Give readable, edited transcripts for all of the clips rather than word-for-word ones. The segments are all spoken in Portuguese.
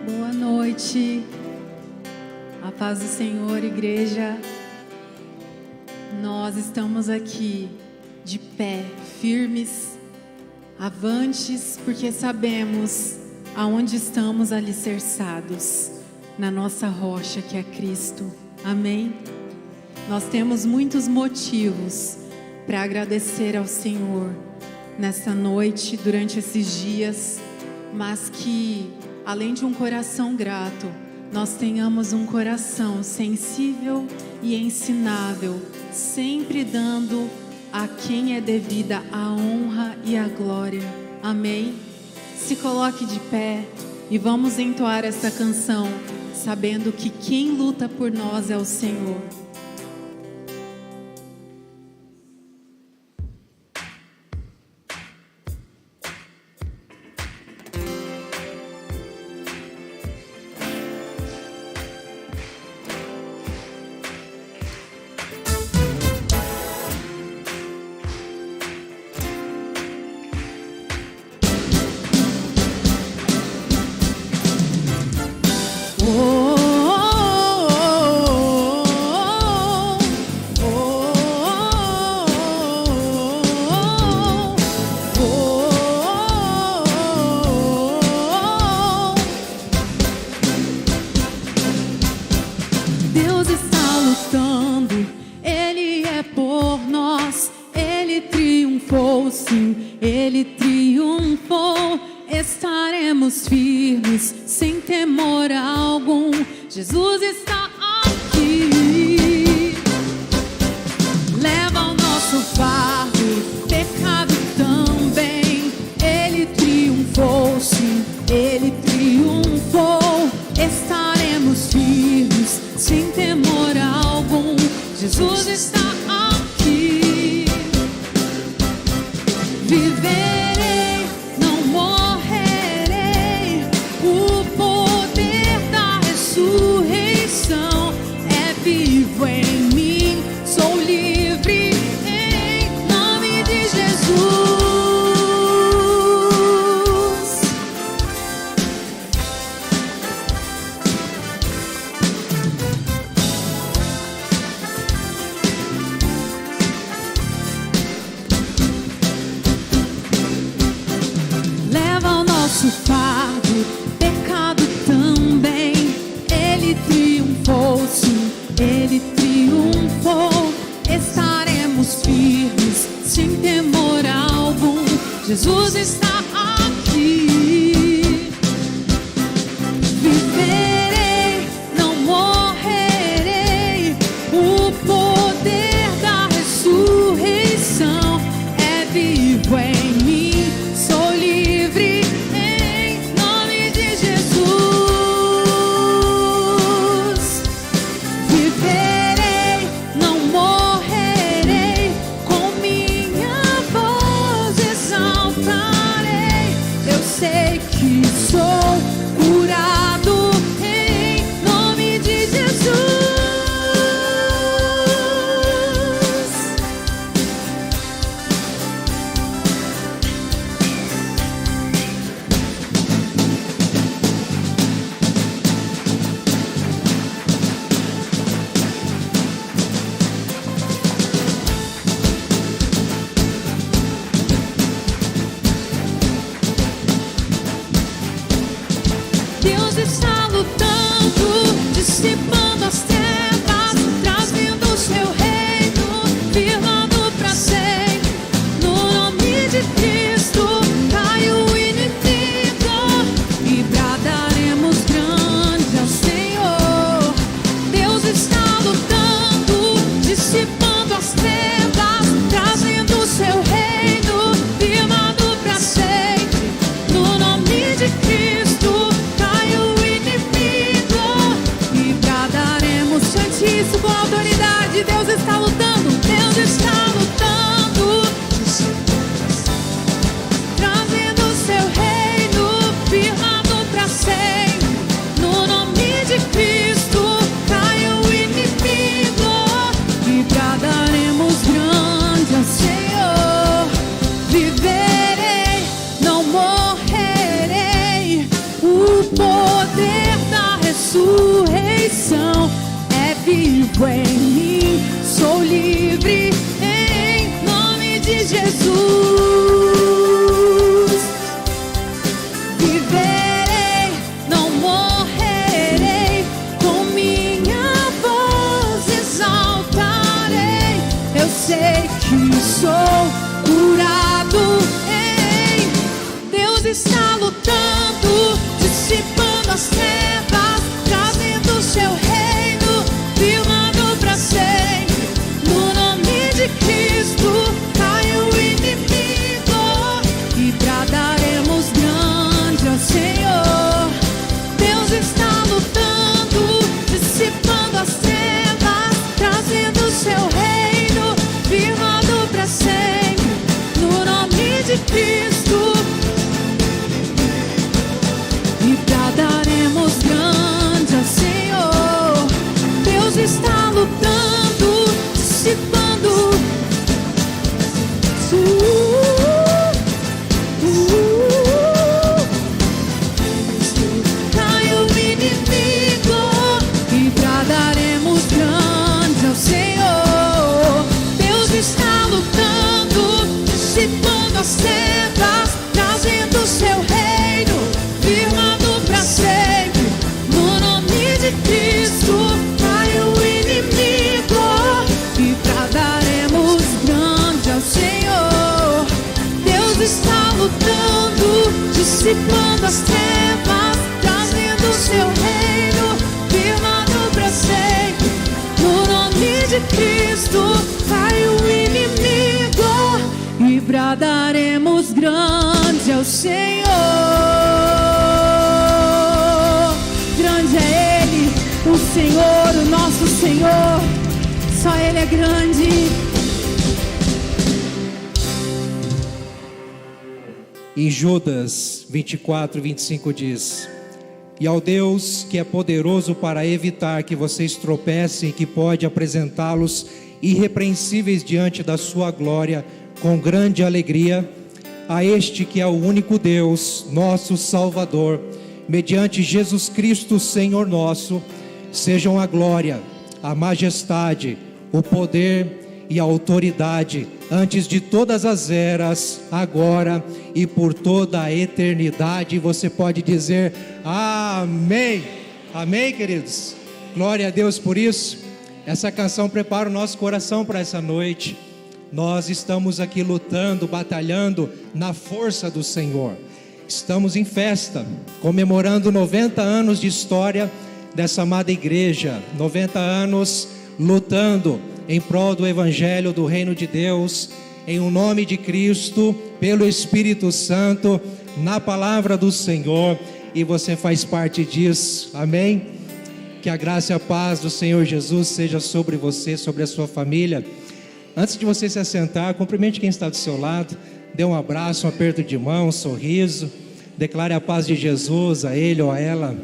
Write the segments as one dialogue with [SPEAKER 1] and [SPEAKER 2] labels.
[SPEAKER 1] Boa noite, a paz do Senhor, igreja. Nós estamos aqui de pé, firmes, avantes, porque sabemos aonde estamos alicerçados, na nossa rocha que é Cristo. Amém? Nós temos muitos motivos para agradecer ao Senhor nessa noite, durante esses dias, mas que além de um coração grato, nós tenhamos um coração sensível e ensinável, sempre dando a quem é devida a honra e a glória. Amém? Se coloque de pé e vamos entoar essa canção, sabendo que quem luta por nós é o Senhor. Deus está lutando, Ele é por nós, Ele triunfou, sim, Ele triunfou. Estaremos firmes, sem temor algum, Jesus está aqui. Leva o nosso fardo, pecado também, Ele triunfou, sim, Ele triunfou. firmes, sem temor algum. Jesus está aqui. Viverei, não morrerei. O poder da ressurreição é vivo em mim. Sou livre em nome de Jesus. Leva o nosso fardo, pecado também. Ele triunfou, sim, ele triunfou. Estaremos firmes, sem temor algum. Jesus está aqui. Viverei, não morrerei. O poder da ressurreição é vivo em mim. Sou livre em nome de Jesus. Viverei, não morrerei. Com minha voz exaltarei. Eu sei que sou curado em nome de Jesus. Deus está lutando, dissipando as trevas, trazendo o seu reino, firmando pra sempre. No nome de Cristo cai o inimigo e bradaremos grande ao Senhor. Deus está lutando, dissipando as trevas, trazendo o seu reino, firmando pra sempre. No nome de Cristo cai o inimigo e bradaremos isso com autoridade. Deus está lutando, Deus está lutando, trazendo o seu reino, firmando pra sempre. No nome de Cristo cai o inimigo e bradaremos grande ao Senhor. Viverei, não morrerei. O poder da ressurreição é vivo em mim. Sou livre em nome de Jesus. Viverei, não morrerei. Com minha voz exaltarei. Eu sei que sou curado em. Deus está lutando, dissipando as trevas, trazendo o seu reino, firmando pra sempre. No nome de Cristo cai o inimigo e bradaremos grande ao Senhor. Deus está lutando, dissipando as trevas, trazendo o seu reino, firmando pra sempre. No nome de Cristo e bradaremos grande ao Senhor. Deus está lutando, dissipando. Cai o inimigo e bradaremos grande ao Senhor. Deus está lutando, dissipando as trevas, trazendo o seu reino, firmando pra sempre. No nome de Cristo cai o inimigo e bradaremos grande ao Senhor. Deus está lutando, dissipando as trevas, trazendo o seu reino, firmando pra sempre. No nome de Cristo cai o inimigo e bradaremos grande ao Senhor. Grande é Ele, Senhor, o nosso Senhor. Só Ele é grande.
[SPEAKER 2] Em Judas 24, 25 diz: e ao Deus que é poderoso para evitar que vocês tropecem, que pode apresentá-los irrepreensíveis diante da sua glória com grande alegria, a este que é o único Deus, nosso Salvador, mediante Jesus Cristo, Senhor nosso, sejam a glória, a majestade, o poder e a autoridade antes de todas as eras, agora e por toda a eternidade. Você pode dizer amém. Amém, queridos? Glória a Deus por isso. Essa canção prepara o nosso coração para essa noite. Nós estamos aqui lutando, batalhando na força do Senhor. Estamos em festa, comemorando 90 anos de história dessa amada igreja. 90 anos lutando em prol do Evangelho do Reino de Deus, em o nome de Cristo, pelo Espírito Santo, na palavra do Senhor, e você faz parte disso, amém? Que a graça e a paz do Senhor Jesus seja sobre você, sobre a sua família. Antes de você se assentar, cumprimente quem está do seu lado, dê um abraço, um aperto de mão, um sorriso, declare a paz de Jesus a ele ou a ela.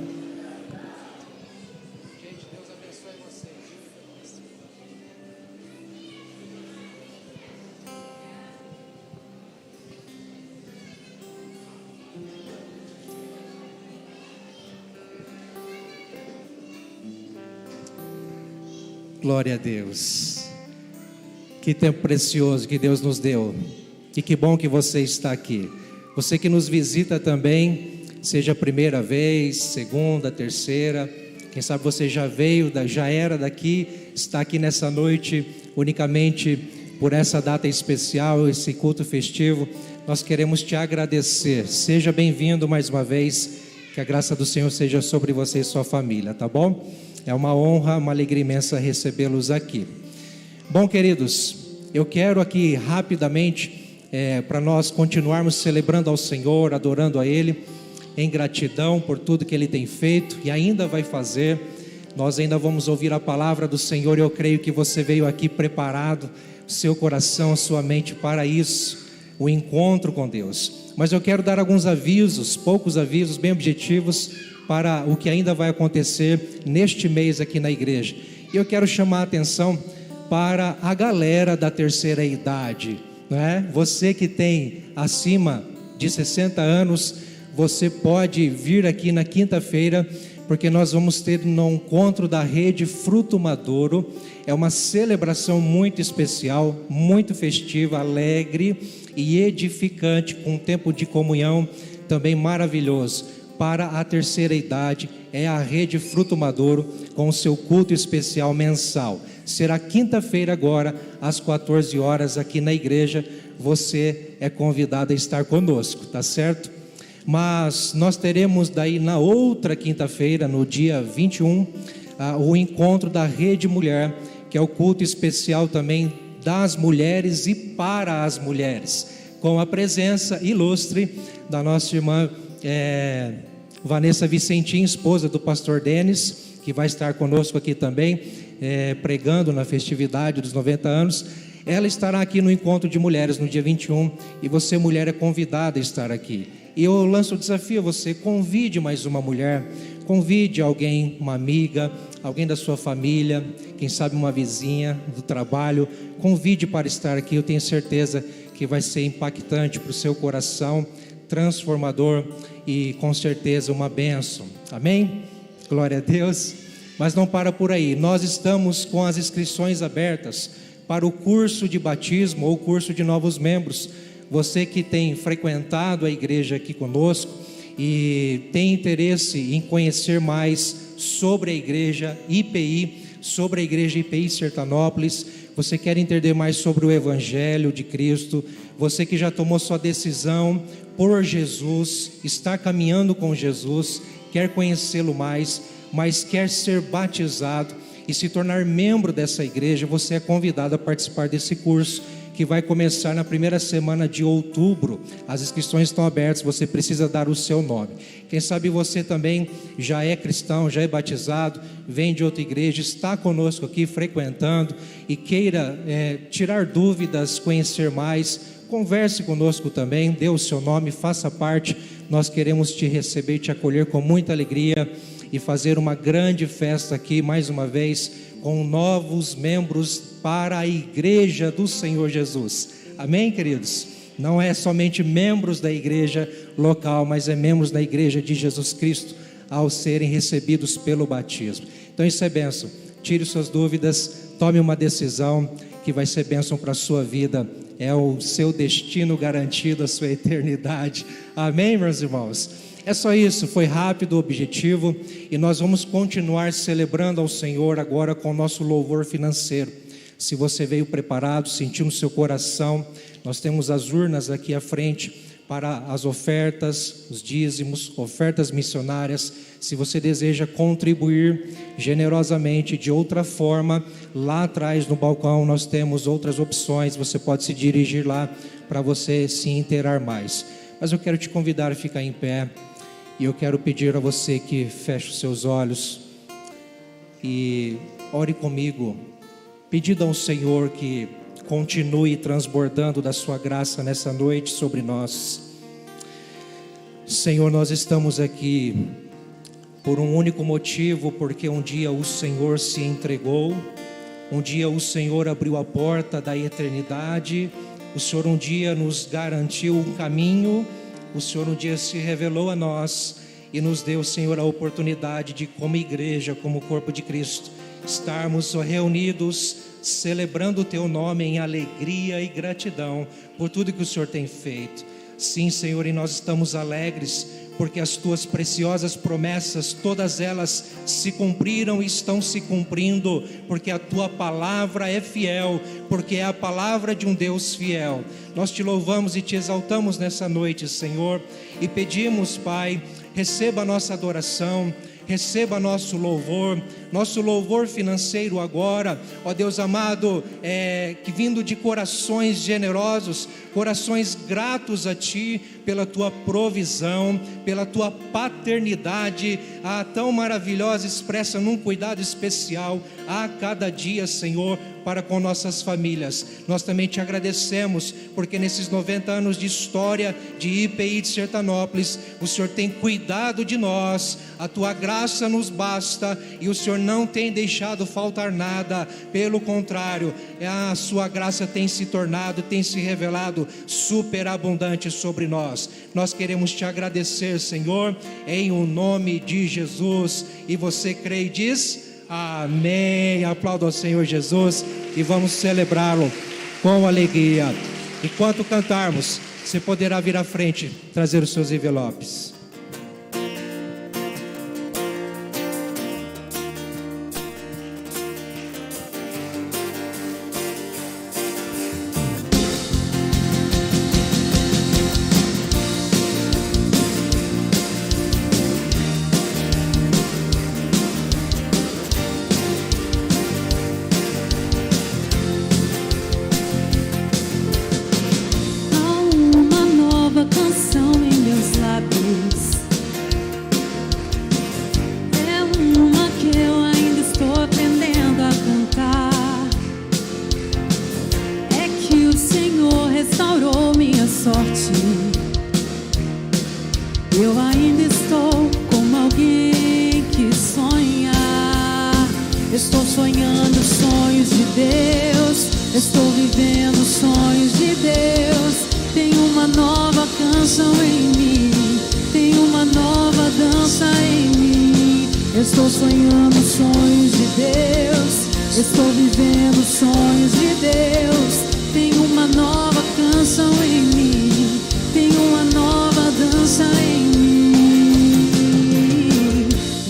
[SPEAKER 2] Glória a Deus. Que tempo precioso que Deus nos deu. E que bom que você está aqui. Você que nos visita também, seja a primeira vez, segunda, terceira. Quem sabe você já veio, já era daqui, está aqui nessa noite unicamente por essa data especial, esse culto festivo. Nós queremos te agradecer. Seja bem-vindo mais uma vez. Que a graça do Senhor seja sobre você e sua família, tá bom? É uma honra, uma alegria imensa recebê-los aqui. Bom, queridos, eu quero aqui rapidamente, para nós continuarmos celebrando ao Senhor, adorando a Ele, em gratidão por tudo que Ele tem feito e ainda vai fazer. Nós ainda vamos ouvir a palavra do Senhor e eu creio que você veio aqui preparado, seu coração, sua mente para isso, o encontro com Deus. Mas eu quero dar alguns avisos, poucos avisos, bem objetivos, para o que ainda vai acontecer neste mês aqui na igreja. E eu quero chamar a atenção para a galera da terceira idade, né? Você que tem acima de 60 anos, você pode vir aqui na quinta-feira, porque nós vamos ter um encontro da Rede Fruto Maduro. É uma celebração muito especial, muito festiva, alegre e edificante, com um tempo de comunhão também maravilhoso. Para a terceira idade, é a Rede Fruto Maduro, com o seu culto especial mensal. Será quinta-feira agora, às 14 horas, aqui na igreja. Você é convidado a estar conosco, tá certo? Mas nós teremos daí na outra quinta-feira, no dia 21, o encontro da Rede Mulher, que é o culto especial também das mulheres e para as mulheres, com a presença ilustre da nossa irmã Vanessa Vicentim, esposa do pastor Denis, que vai estar conosco aqui também, pregando na festividade dos 90 anos. Ela estará aqui no encontro de mulheres no dia 21, e você, mulher, é convidada a estar aqui. E eu lanço o desafio a você: convide mais uma mulher, convide alguém, uma amiga, alguém da sua família, quem sabe uma vizinha do trabalho, convide para estar aqui. Eu tenho certeza que vai ser impactante para o seu coração, transformador e com certeza uma bênção, amém? Glória a Deus. Mas não para por aí, nós estamos com as inscrições abertas para o curso de batismo ou curso de novos membros. Você que tem frequentado a igreja aqui conosco e tem interesse em conhecer mais sobre a igreja IPI, sobre a igreja IPI Sertanópolis, você quer entender mais sobre o Evangelho de Cristo, você que já tomou sua decisão por Jesus, está caminhando com Jesus, quer conhecê-lo mais, mas quer ser batizado e se tornar membro dessa igreja, você é convidado a participar desse curso, que vai começar na primeira semana de outubro. As inscrições estão abertas, você precisa dar o seu nome. Quem sabe você também já é cristão, já é batizado, vem de outra igreja, está conosco aqui frequentando e queira tirar dúvidas, conhecer mais, converse conosco também, dê o seu nome, faça parte. Nós queremos te receber e te acolher com muita alegria e fazer uma grande festa aqui, mais uma vez, com novos membros para a igreja do Senhor Jesus. Amém, queridos? Não é somente membros da igreja local, mas é membros da igreja de Jesus Cristo, ao serem recebidos pelo batismo. Então isso é bênção. Tire suas dúvidas, tome uma decisão que vai ser bênção para a sua vida. É o seu destino garantido, a sua eternidade. Amém, meus irmãos? É só isso, foi rápido, objetivo, e nós vamos continuar celebrando ao Senhor agora com o nosso louvor financeiro. Se você veio preparado, sentiu no seu coração, nós temos as urnas aqui à frente para as ofertas, os dízimos, ofertas missionárias. Se você deseja contribuir generosamente de outra forma, lá atrás no balcão nós temos outras opções, você pode se dirigir lá para você se inteirar mais. Mas eu quero te convidar a ficar em pé. E eu quero pedir a você que feche os seus olhos e ore comigo, pedindo ao Senhor que continue transbordando da sua graça nessa noite sobre nós. Senhor, nós estamos aqui por um único motivo, porque um dia o Senhor se entregou, um dia o Senhor abriu a porta da eternidade, o Senhor um dia nos garantiu um caminho. O Senhor um dia se revelou a nós e nos deu, Senhor, a oportunidade de, como igreja, como corpo de Cristo, estarmos reunidos, celebrando o Teu nome em alegria e gratidão por tudo que o Senhor tem feito. Sim, Senhor, e nós estamos alegres, porque as Tuas preciosas promessas, todas elas se cumpriram e estão se cumprindo, porque a Tua palavra é fiel, porque é a palavra de um Deus fiel. Nós Te louvamos e Te exaltamos nessa noite, Senhor, e pedimos, Pai, receba a nossa adoração, receba nosso louvor financeiro agora, ó Deus amado, que vindo de corações generosos, corações gratos a Ti, pela Tua provisão, pela Tua paternidade, tão maravilhosa, expressa num cuidado especial a cada dia, Senhor, para com nossas famílias. Nós também Te agradecemos, porque nesses 90 anos de história de IPI de Sertanópolis, o Senhor tem cuidado de nós, a Tua graça nos basta, e o Senhor não tem deixado faltar nada, pelo contrário, a Sua graça tem se tornado, tem se revelado superabundante sobre nós. Nós queremos Te agradecer, Senhor, em o nome de Jesus. E você crê e diz: amém. Aplauda ao Senhor Jesus e vamos celebrá-lo com alegria. Enquanto cantarmos, você poderá vir à frente, trazer os seus envelopes.
[SPEAKER 1] Eu ainda estou como alguém que sonha. Estou sonhando sonhos de Deus, estou vivendo sonhos de Deus. Tem uma nova canção em mim, tem uma nova dança em mim. Estou sonhando sonhos de Deus, estou vivendo sonhos de Deus. Tem uma nova canção em mim, tem uma nova dança em mim.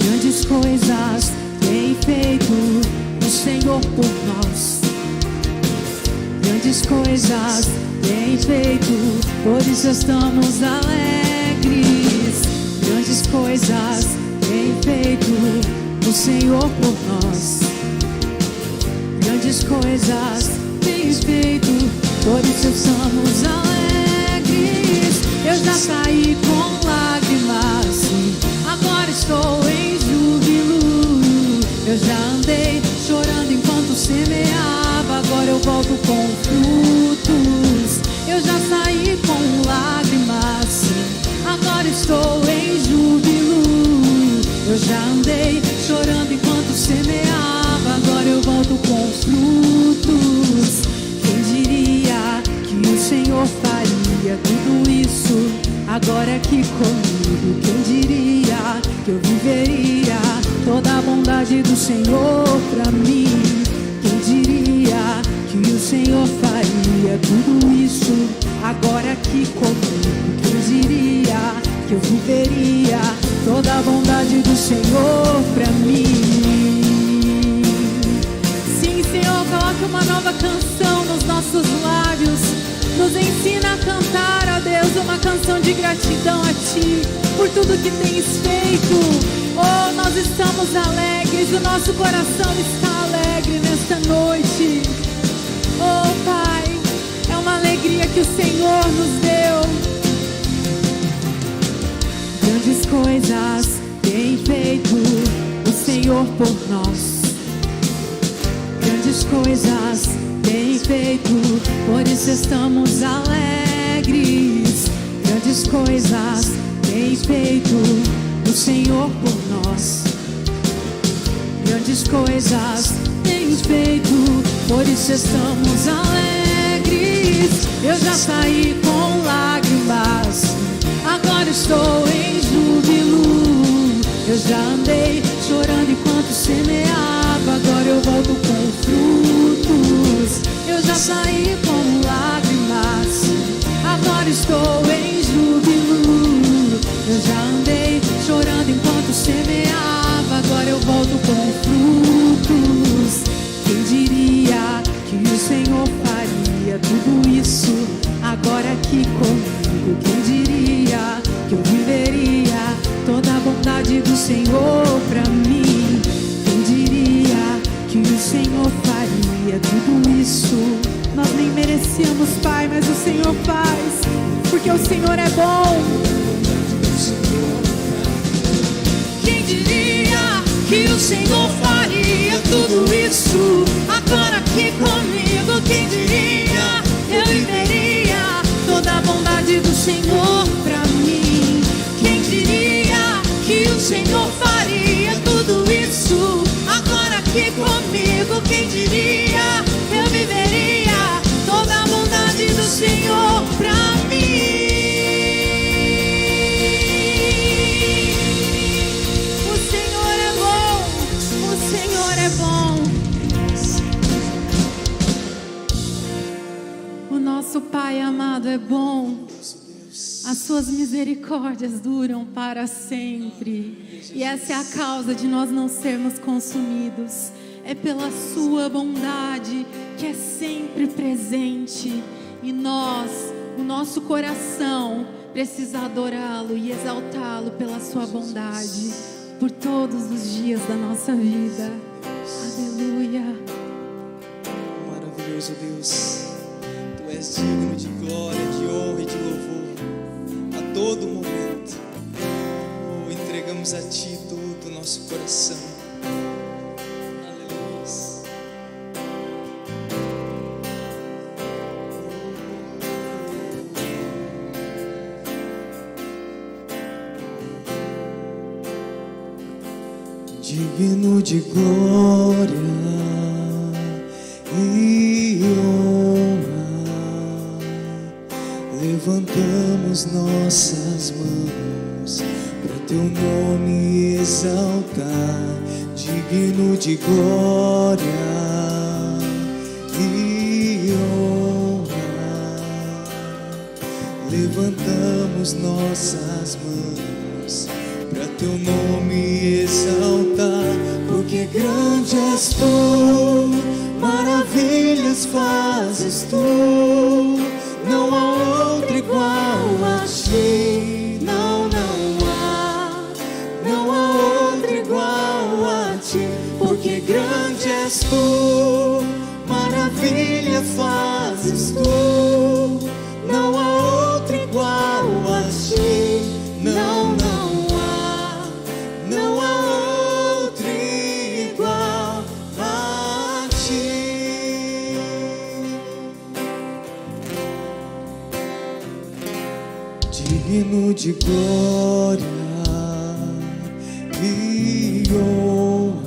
[SPEAKER 1] Grandes coisas tem feito o Senhor por nós. Grandes coisas tem feito, por isso estamos alegres. Grandes coisas tem feito o Senhor por nós. Grandes coisas tem feito por isso estamos alegres. Eu já saí com lágrimas, agora estou em júbilo. Eu já andei chorando enquanto semeava, agora eu volto com frutos. Eu já saí com lágrimas, agora estou em júbilo. Eu já andei chorando enquanto semeava, agora eu volto com frutos. Quem diria que o Senhor faria tudo isso agora aqui comigo? Quem diria que eu viveria toda a bondade do Senhor pra mim? Quem diria que o Senhor faria tudo isso agora aqui comigo? Quem diria que eu viveria toda a bondade do Senhor pra mim? Sim, Senhor, coloque uma nova canção nos nossos lábios. Nos ensina a cantar, ó Deus, uma canção de gratidão a Ti por tudo que tens feito. Oh, nós estamos alegres, o nosso coração está alegre nesta noite. Oh, Pai, é uma alegria que o Senhor nos deu. Grandes coisas tem feito o Senhor por nós. Grandes coisas tem feito, por isso estamos alegres. Grandes coisas tem feito o Senhor por nós. Grandes coisas tem feito, por isso estamos alegres. Eu já saí com lágrimas, agora estou em júbilo. Eu já andei chorando enquanto semeava, agora eu volto com frutos. Eu já saí com lágrimas, agora estou em júbilo. Eu já andei chorando enquanto semeava, agora eu volto com frutos. Quem diria que o Senhor faria tudo isso agora aqui comigo? Quem diria que eu viveria toda a bondade do Senhor pra mim? Quem diria que o Senhor faria tudo isso? Nós nem merecíamos, Pai, mas o Senhor faz, porque o Senhor é bom. Quem diria que o Senhor faria tudo isso agora aqui comigo? Quem diria eu viveria toda a bondade do Senhor pra mim? Quem diria que o Senhor faria tudo isso agora aqui comigo? Quem diria eu viveria toda a bondade do Senhor pra mim? O Senhor é bom, o Senhor é bom. O nosso Pai amado é bom. As suas misericórdias duram para sempre. E essa é a causa de nós não sermos consumidos. É pela sua bondade que é sempre presente. E nós, o nosso coração, precisa adorá-lo e exaltá-lo pela sua bondade por todos os dias da nossa vida. Aleluia.
[SPEAKER 3] Maravilhoso Deus. Tu és digno de glória, de honra e de louvor a todo momento. Oh, entregamos a Ti todo o nosso coração. Aleluia. Digno de glória e honra, levantamos nossas mãos para Teu nome exaltar. Digno de glória e honra, levantamos nossas mãos para Teu nome exaltar. Porque grande és Tu, maravilhas fazes Tu, não há outro igual a Ti. Não, não há outro igual a Ti. Porque grande és Tu, maravilhas maravilha fazes tu, não há outro igual a ti. Não há outro igual a ti. Digno de glória e honra,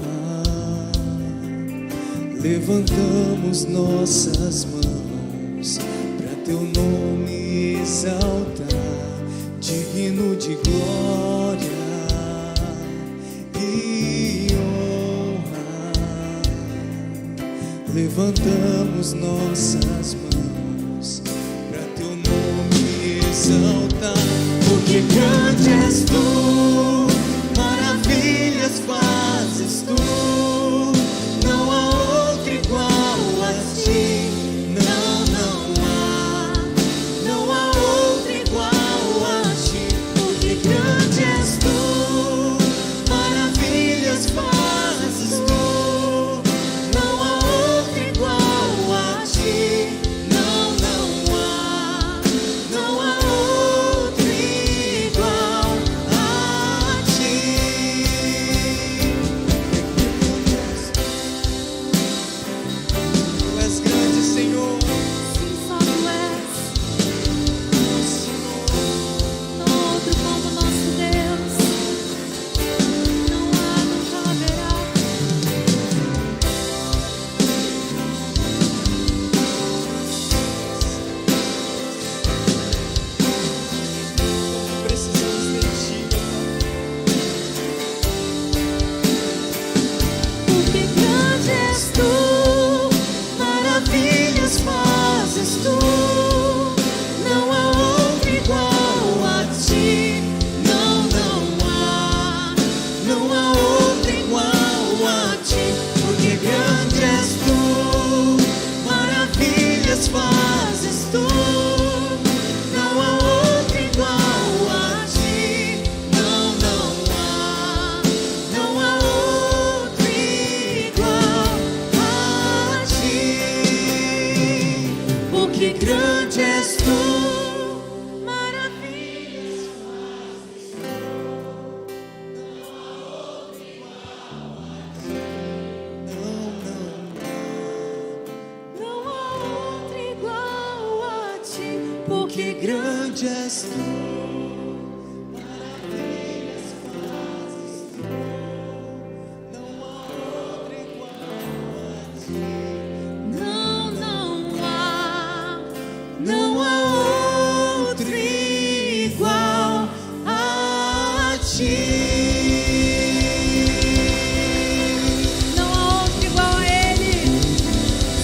[SPEAKER 3] levantamos nossas mãos para teu nome exaltar. Digno de glória e honra, levantamos nossas mãos para teu nome exaltar. Porque grande és tu, maravilhas fazes tu, não há outro igual a ti. Não há outro igual a ti. Porque grande és tu, maravilhas fazes tu, não há outro igual a ti. Não há outro igual a ti. Tu és grande, Senhor.
[SPEAKER 1] Sim, só tu és. Não há outro como nosso Deus. Não há, nunca haverá.
[SPEAKER 3] Precisamos de ti,
[SPEAKER 1] Porque grande és tu, maravilhas fazes tu, não há outro igual a ti. Não há outro igual a ti. Porque grande és tu, maravilhas fazes tu, não há outro igual a ti. Não há outro igual a ti. Porque grande és tu, maravilhas fazes tu, não há outro igual a ti. Porque
[SPEAKER 3] grande és tu.
[SPEAKER 1] não há outro igual a ti. Não há outro igual a Ele.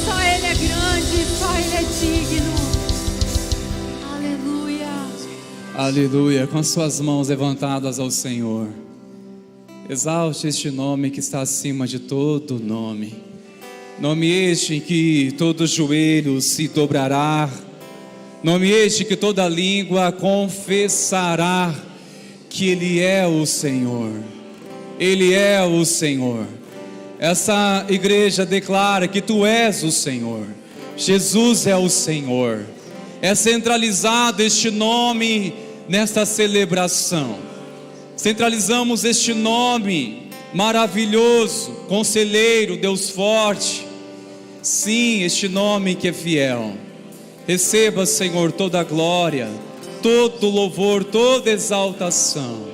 [SPEAKER 1] Só Ele é grande, só Ele é digno. Aleluia.
[SPEAKER 4] Aleluia, com suas mãos levantadas ao Senhor. Exalte este nome que está acima de todo nome. Nome este em que todo joelho se dobrará. Nome este que toda língua confessará que Ele é o Senhor. Ele é o Senhor. Essa igreja declara que Tu és o Senhor. Jesus é o Senhor. É centralizado este nome nesta celebração. Centralizamos este nome maravilhoso, Conselheiro, Deus forte. Sim, este nome que é fiel. Receba, Senhor, toda a glória, todo louvor, toda exaltação,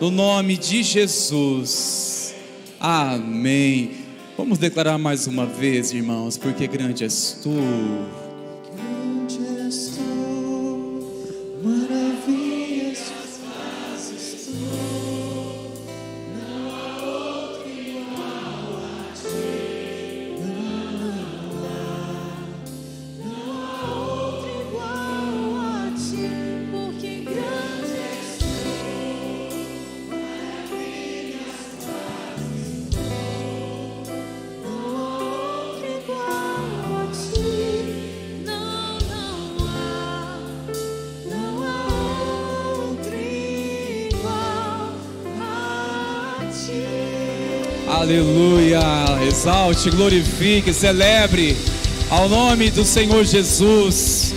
[SPEAKER 4] no nome de Jesus. Amém. Vamos declarar mais uma vez, irmãos, porque grande és Tu.
[SPEAKER 3] Grande és tu, maravilhas fazes tu, não há outro igual a ti. Não há outro igual a ti. Porque grande és tu, maravilhas fazes tu, não há outro igual a ti. Não há outro igual a ti.
[SPEAKER 4] Aleluia. Exalte, glorifique, celebre Ao nome do Senhor Jesus.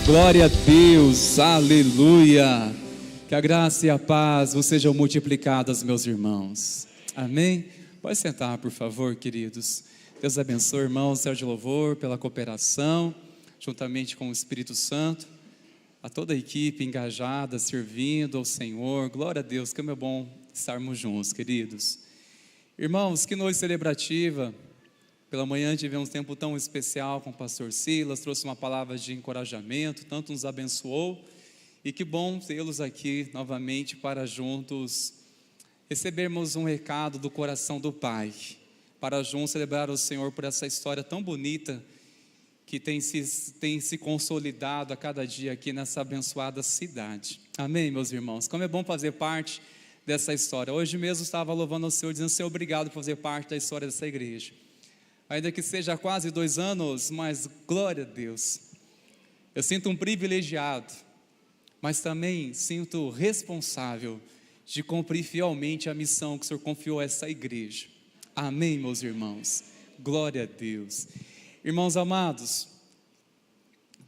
[SPEAKER 4] Glória a Deus. Aleluia. Que a graça e a paz vos sejam multiplicadas, meus irmãos. Amém? Pode sentar, por favor, queridos. Deus abençoe, irmãos, Sérgio Louvor, pela cooperação, juntamente com o Espírito Santo, a toda a equipe engajada, servindo ao Senhor. Glória a Deus, como é bom estarmos juntos, queridos. Irmãos, que noite celebrativa. Pela manhã tivemos um tempo tão especial com o pastor Silas, trouxe uma palavra de encorajamento, tanto nos abençoou, e que bom tê-los aqui novamente para juntos recebermos um recado do coração do Pai, para juntos celebrar o Senhor por essa história tão bonita que tem se consolidado a cada dia aqui nessa abençoada cidade. Amém, meus irmãos? Como é bom fazer parte dessa história. Hoje mesmo estava louvando ao Senhor, dizendo: Senhor, obrigado por fazer parte da história dessa igreja. Ainda que seja há quase 2 anos, mas glória a Deus. Eu sinto um privilegiado, mas também sinto responsável de cumprir fielmente a missão que o Senhor confiou a essa igreja. Amém, meus irmãos? Glória a Deus. Irmãos amados,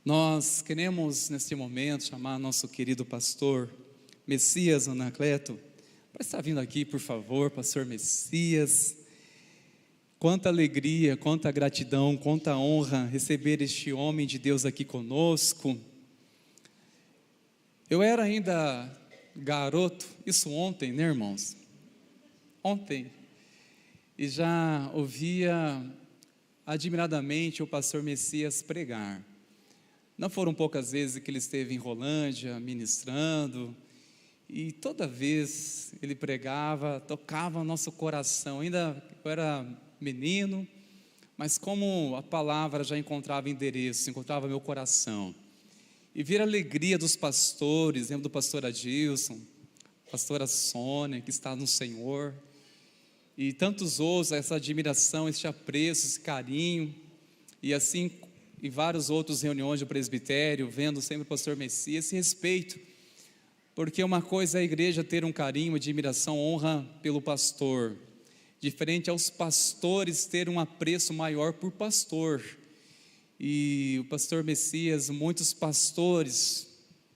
[SPEAKER 4] nós queremos neste momento chamar nosso querido pastor Messias Anacleto para estar vindo aqui, por favor, pastor Messias. Quanta alegria, quanta gratidão, quanta honra receber este homem de Deus aqui conosco. Eu era ainda garoto, isso ontem, né, irmãos? Ontem, e já ouvia admiradamente o pastor Messias pregar. Não foram poucas vezes que ele esteve em Rolândia ministrando, e toda vez ele pregava, tocava o nosso coração. Ainda eu era menino, mas como a palavra já encontrava endereço, encontrava meu coração, e ver a alegria dos pastores, lembro do pastor Adilson, pastora Sônia, que está no Senhor, e tantos outros, essa admiração, esse apreço, esse carinho, e assim, em várias outras reuniões do presbitério, vendo sempre o pastor Messias, esse respeito, porque uma coisa é a igreja ter um carinho, admiração, honra pelo pastor, diferente aos pastores ter um apreço maior por pastor. E o pastor Messias, muitos pastores,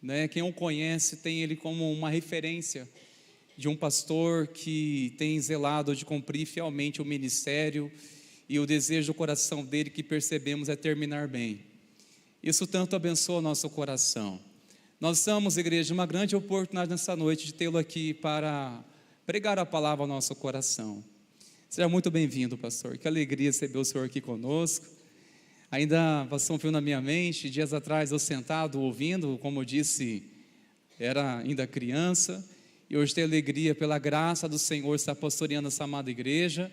[SPEAKER 4] né, quem o conhece tem ele como uma referência de um pastor que tem zelado de cumprir fielmente o ministério, e o desejo do coração dele, que percebemos, é terminar bem. Isso tanto abençoa o nosso coração. Nós estamos, igreja, uma grande oportunidade nessa noite de tê-lo aqui para pregar a palavra ao nosso coração. Seja muito bem-vindo, pastor. Que alegria receber o senhor aqui conosco. Ainda passou um filme na minha mente, dias atrás eu sentado ouvindo, como eu disse, era ainda criança, e hoje tenho alegria pela graça do Senhor estar pastoreando essa amada igreja,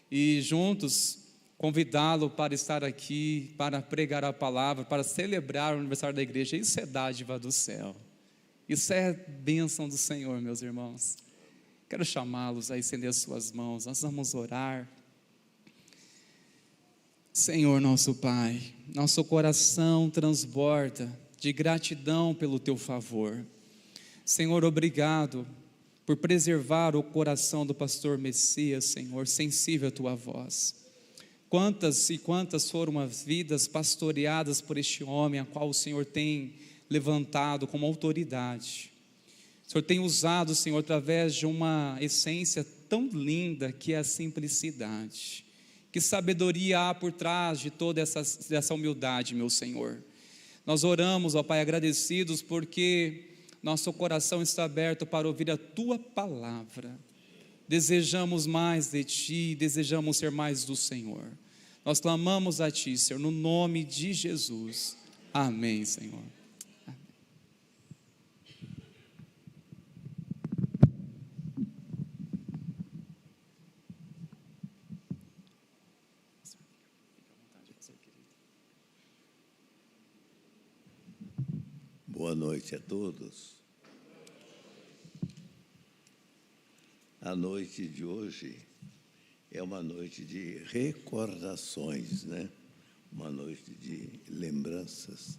[SPEAKER 4] e juntos convidá-lo para estar aqui, para pregar a palavra, para celebrar o aniversário da igreja. Isso é dádiva do céu, isso é bênção do Senhor, meus irmãos. Quero chamá-los a estender as suas mãos, nós vamos orar. Senhor nosso Pai, nosso coração transborda de gratidão pelo Teu favor. Senhor, obrigado por preservar o coração do pastor Messias, Senhor, sensível à Tua voz. Quantas e quantas foram as vidas pastoreadas por este homem, a qual o Senhor tem levantado como autoridade. O Senhor tem usado, Senhor, através de uma essência tão linda que é a simplicidade. Que sabedoria há por trás de toda essa humildade, meu Senhor. Nós oramos, ó Pai, agradecidos porque nosso coração está aberto para ouvir a Tua palavra. Desejamos mais de Ti, desejamos ser mais do Senhor. Nós clamamos a Ti, Senhor, no nome de Jesus. Amém, Senhor.
[SPEAKER 5] Boa noite a todos. A noite de hoje é uma noite de recordações, né? Uma noite de lembranças.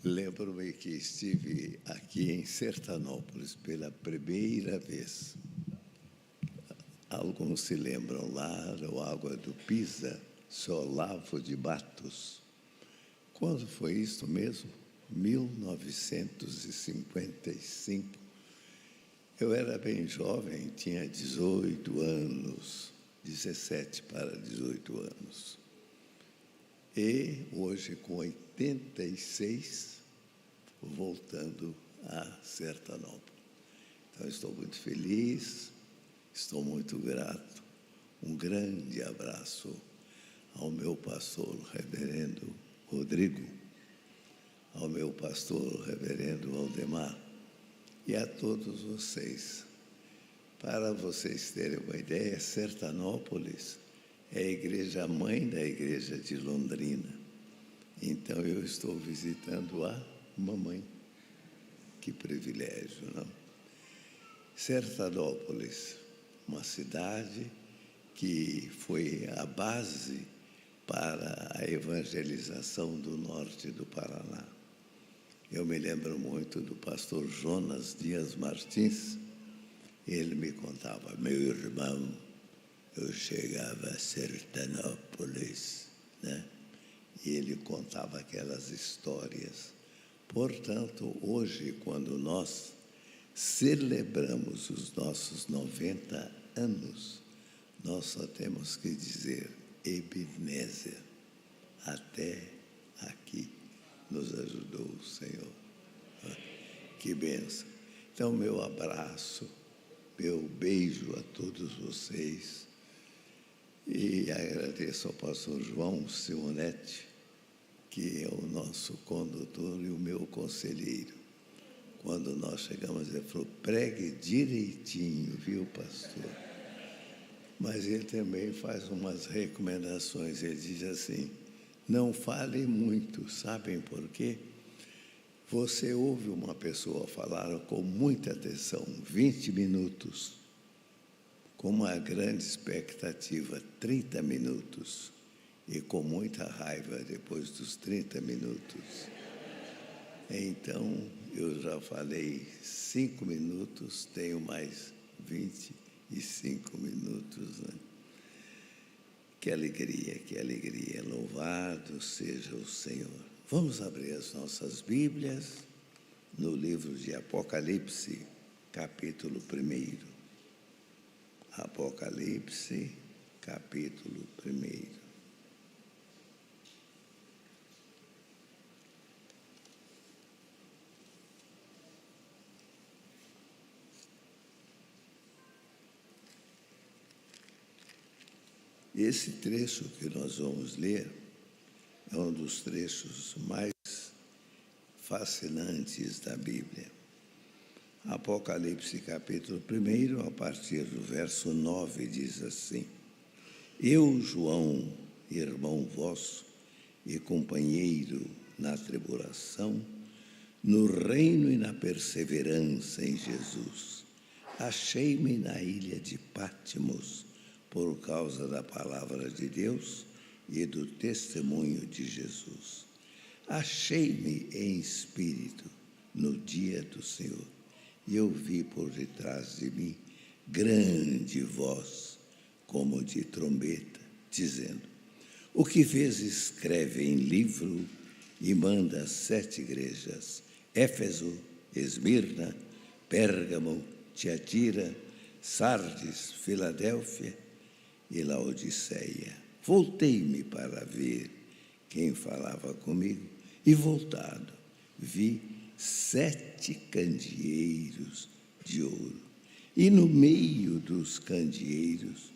[SPEAKER 5] Lembro-me que estive aqui em Sertanópolis pela primeira vez. Alguns se lembram lá, o Água do Pisa, Sou Olavo de Matos. Quando foi isso mesmo? 1955. Eu era bem jovem, tinha 18 anos, 17 para 18 anos. E hoje, com 86, voltando a Sertanópolis. Então, estou muito feliz, estou muito grato. Um grande abraço ao meu pastor, reverendo Rodrigo, ao meu pastor, reverendo Aldemar, e a todos vocês. Para vocês terem uma ideia, Sertanópolis é a igreja mãe da igreja de Londrina. Então eu estou visitando a mamãe. Que privilégio, não? Sertanópolis, uma cidade que foi a base para a evangelização do norte do Paraná. Eu me lembro muito do pastor Jonas Dias Martins. Ele me contava: meu irmão, eu chegava a Sertanópolis, né? E ele contava aquelas histórias. Portanto, hoje, quando nós celebramos os nossos 90 anos, nós só temos que dizer Ebenezer, até aqui nos ajudou o Senhor. Que bênção. Então, meu abraço, meu beijo a todos vocês, e agradeço ao pastor João Simonetti, que é o nosso condutor e o meu conselheiro. Quando nós chegamos, ele falou: pregue direitinho, viu, pastor? Mas ele também faz umas recomendações. Ele diz assim: não fale muito. Sabem por quê? Você ouve uma pessoa falar com muita atenção, 20 minutos, com uma grande expectativa, 30 minutos, e com muita raiva depois dos 30 minutos. Então, eu já falei 5 minutos, tenho mais 25 minutos, né? Que alegria, louvado seja o Senhor. Vamos abrir as nossas Bíblias no livro de Apocalipse, capítulo 1. Apocalipse, capítulo 1. Esse trecho que nós vamos ler é um dos trechos mais fascinantes da Bíblia. Apocalipse, capítulo 1, a partir do verso 9, diz assim: eu, João, irmão vosso e companheiro na tribulação, no reino e na perseverança em Jesus, achei-me na ilha de Patmos, por causa da palavra de Deus e do testemunho de Jesus. Achei-me em espírito no dia do Senhor, e eu vi por detrás de mim grande voz, como de trombeta, dizendo: o que vês, escreve em livro e manda às 7 igrejas: Éfeso, Esmirna, Pérgamo, Tiatira, Sardes, Filadélfia e Laodiceia. Voltei-me para ver quem falava comigo, e voltado, vi 7 candeeiros de ouro, e no meio dos candeeiros,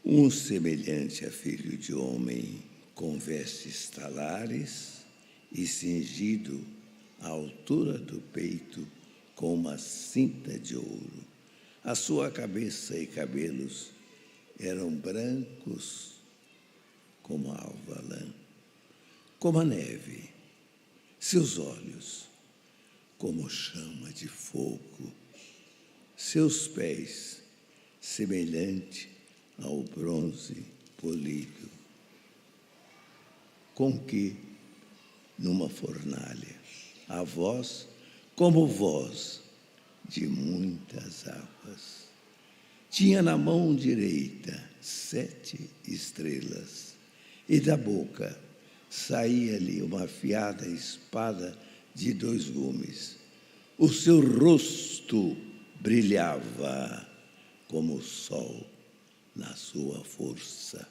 [SPEAKER 5] um semelhante a filho de homem, com vestes talares e cingido à altura do peito com uma cinta de ouro. A sua cabeça e cabelos eram brancos como a alva lã, como a neve, seus olhos como chama de fogo, seus pés semelhante ao bronze polido, com que, numa fornalha, a voz como voz de muitas águas. Tinha na mão direita 7 estrelas, e da boca saía-lhe uma afiada espada de 2 gumes. O seu rosto brilhava como o sol na sua força.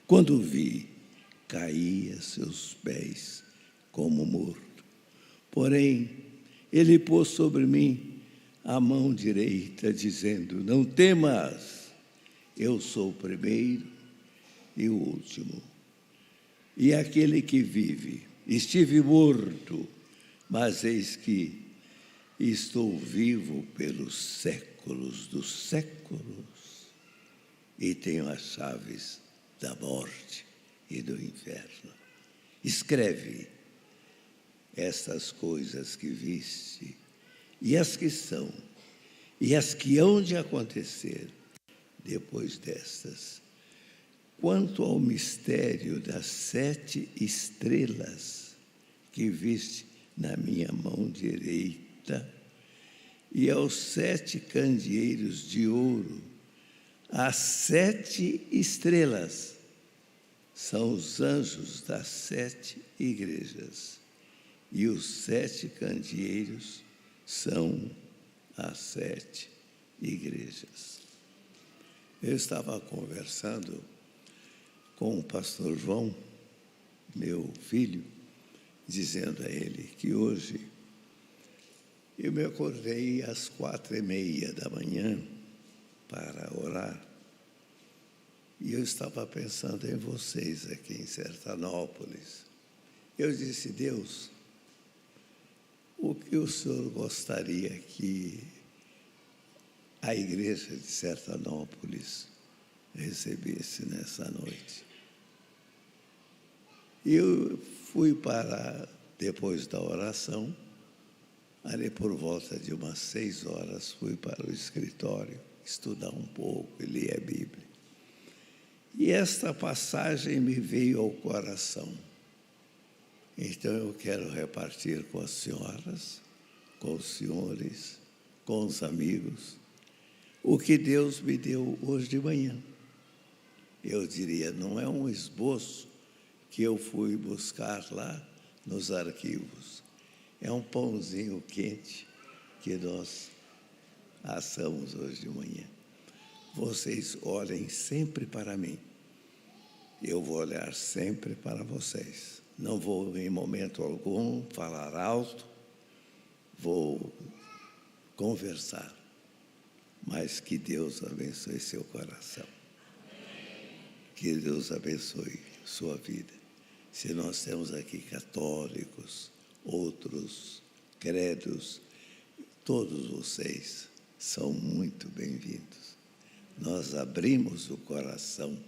[SPEAKER 5] Quando o vi, caí a seus pés como morto. Porém, ele pôs sobre mim a mão direita, dizendo: não temas, eu sou o primeiro e o último, e aquele que vive. Estive morto, mas eis que estou vivo pelos séculos dos séculos, e tenho as chaves da morte e do inferno. Escreve estas coisas que viste, e as que são, e as que hão de acontecer depois destas. Quanto ao mistério das 7 estrelas que viste na minha mão direita, e aos 7 candeeiros de ouro, as 7 estrelas são os anjos das 7 igrejas, e os 7 candeeiros são as 7 igrejas. Eu estava conversando com o pastor João, meu filho, dizendo a ele que hoje eu me acordei às 4:30 da manhã para orar, e eu estava pensando em vocês aqui em Sertanópolis. Eu disse: Deus, o que o Senhor gostaria que a igreja de Sertanópolis recebesse nessa noite? Eu fui para, depois da oração, ali por volta de umas 6 horas, fui para o escritório estudar um pouco e ler a Bíblia. E esta passagem me veio ao coração. Então eu quero repartir com as senhoras, com os senhores, com os amigos, o que Deus me deu hoje de manhã. Eu diria, não é um esboço que eu fui buscar lá nos arquivos. É um pãozinho quente que nós assamos hoje de manhã. Vocês olhem sempre para mim. Eu vou olhar sempre para vocês. Não vou, em momento algum, falar alto. Vou conversar. Mas que Deus abençoe seu coração. Que Deus abençoe sua vida. Se nós temos aqui católicos, outros credos, todos vocês são muito bem-vindos. Nós abrimos o coração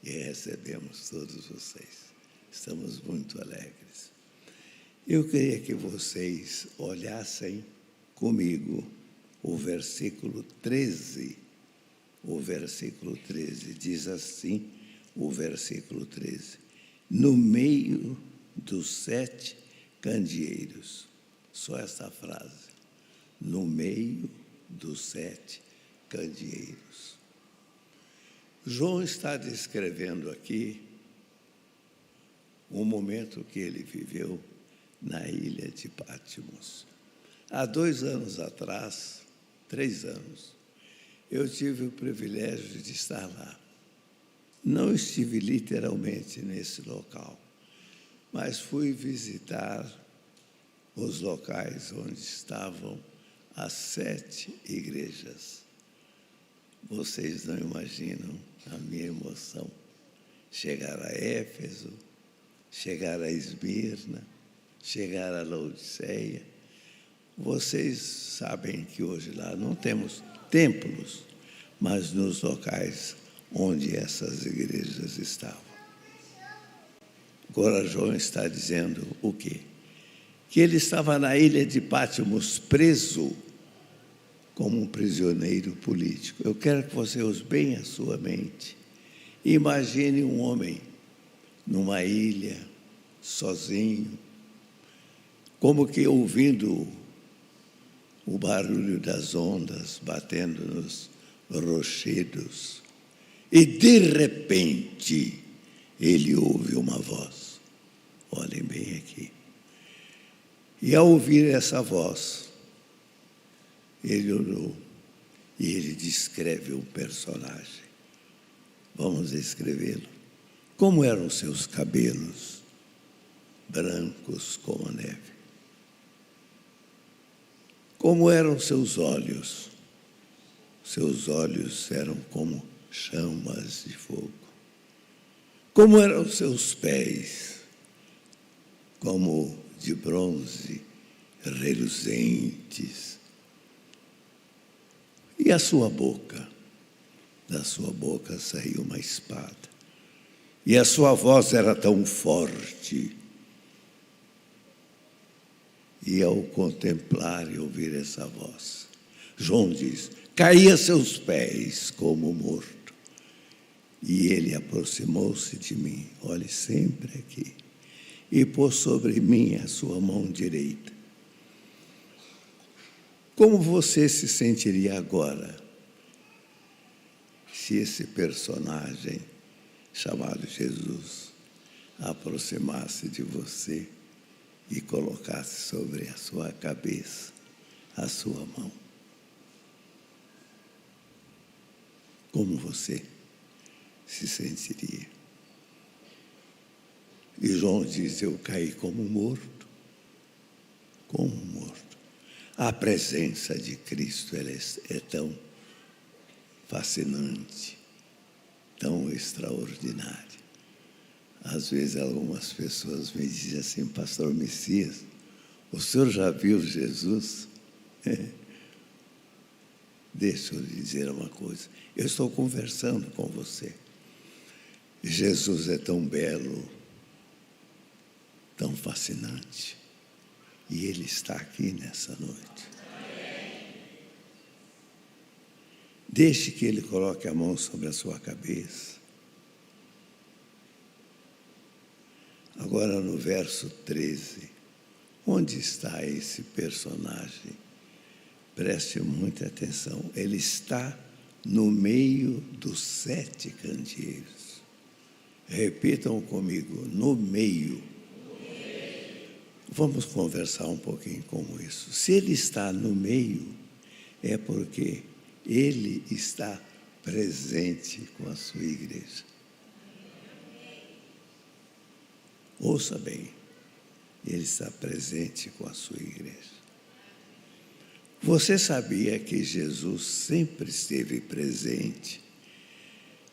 [SPEAKER 5] e recebemos todos vocês. Estamos muito alegres. Eu queria que vocês olhassem comigo o versículo 13. O versículo 13 diz assim, o versículo 13: no meio dos 7 candeeiros. Só essa frase. No meio dos 7 candeeiros. João está descrevendo aqui um momento que ele viveu na ilha de Patmos. Há 2 anos atrás, 3 anos, eu tive o privilégio de estar lá. Não estive literalmente nesse local, mas fui visitar os locais onde estavam as 7 igrejas. Vocês não imaginam a minha emoção. Chegar a Éfeso, chegar a Esmirna, chegar a Laodiceia. Vocês sabem que hoje lá não temos templos, mas nos locais onde essas igrejas estavam. Agora João está dizendo o quê? Que ele estava na ilha de Patmos preso como um prisioneiro político. Eu quero que você use bem a sua mente. Imagine um homem numa ilha, sozinho, como que ouvindo o barulho das ondas batendo nos rochedos. E de repente, ele ouve uma voz. Olhem bem aqui. E ao ouvir essa voz, ele olhou e ele descreve um personagem. Vamos descrevê-lo. Como eram seus cabelos? Brancos como a neve. Como eram seus olhos? Seus olhos eram como chamas de fogo. Como eram seus pés? Como de bronze, reluzentes. E a sua boca? Da sua boca saiu uma espada. E a sua voz era tão forte. E ao contemplar e ouvir essa voz, João diz, caía a seus pés como morto. E ele aproximou-se de mim, olhe sempre aqui, e pôs sobre mim a sua mão direita. Como você se sentiria agora se esse personagem chamado Jesus aproximasse de você e colocasse sobre a sua cabeça a sua mão? Como você se sentiria? E João diz, eu caí como morto. Como morto. A presença de Cristo ela é tão fascinante, tão extraordinária. Às vezes algumas pessoas me dizem assim, pastor Messias, o senhor já viu Jesus? Deixa eu lhe dizer uma coisa, eu estou conversando com você. Jesus é tão belo, tão fascinante, e Ele está aqui nessa noite. Deixe que Ele coloque a mão sobre a sua cabeça. Agora no verso 13, onde está esse personagem? Preste muita atenção, ele está no meio dos 7 candeeiros. Repitam comigo, no meio. Vamos conversar um pouquinho com isso. Se ele está no meio, é porque ele está presente com a sua igreja. Ouça bem, ele está presente com a sua igreja. Você sabia que Jesus sempre esteve presente?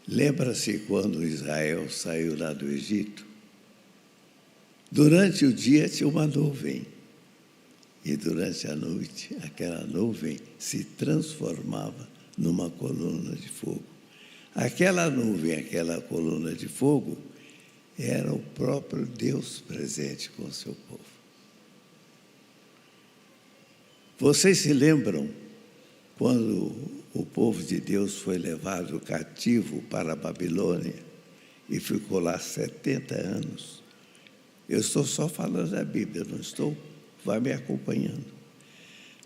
[SPEAKER 5] Lembra-se quando Israel saiu lá do Egito? Durante o dia tinha uma nuvem. E durante a noite, aquela nuvem se transformava numa coluna de fogo. Aquela nuvem, aquela coluna de fogo, era o próprio Deus presente com o seu povo. Vocês se lembram quando o povo de Deus foi levado cativo para a Babilônia e ficou lá 70 anos? Eu estou só falando da Bíblia, não estou? Vai me acompanhando.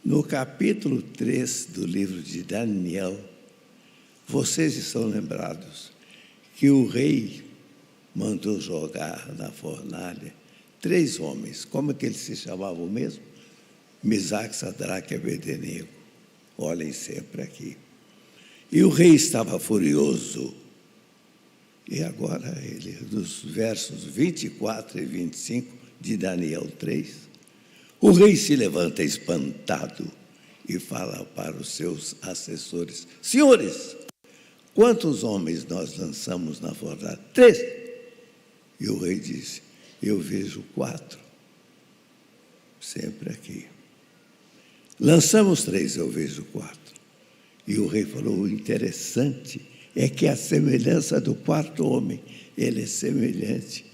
[SPEAKER 5] No capítulo 3 do livro de Daniel, vocês estão lembrados que o rei mandou jogar na fornalha 3 homens. Como é que eles se chamavam mesmo? Misaque, Sadraque e Abednego. Olhem sempre aqui. E o rei estava furioso. E agora ele, nos versos 24 e 25 de Daniel 3, o rei se levanta espantado e fala para os seus assessores, senhores, quantos homens nós lançamos na fornalha? 3. E o rei disse, eu vejo 4. Sempre aqui. Lançamos 3, eu vejo 4. E o rei falou, o interessante é que a semelhança do 4º homem, ele é semelhante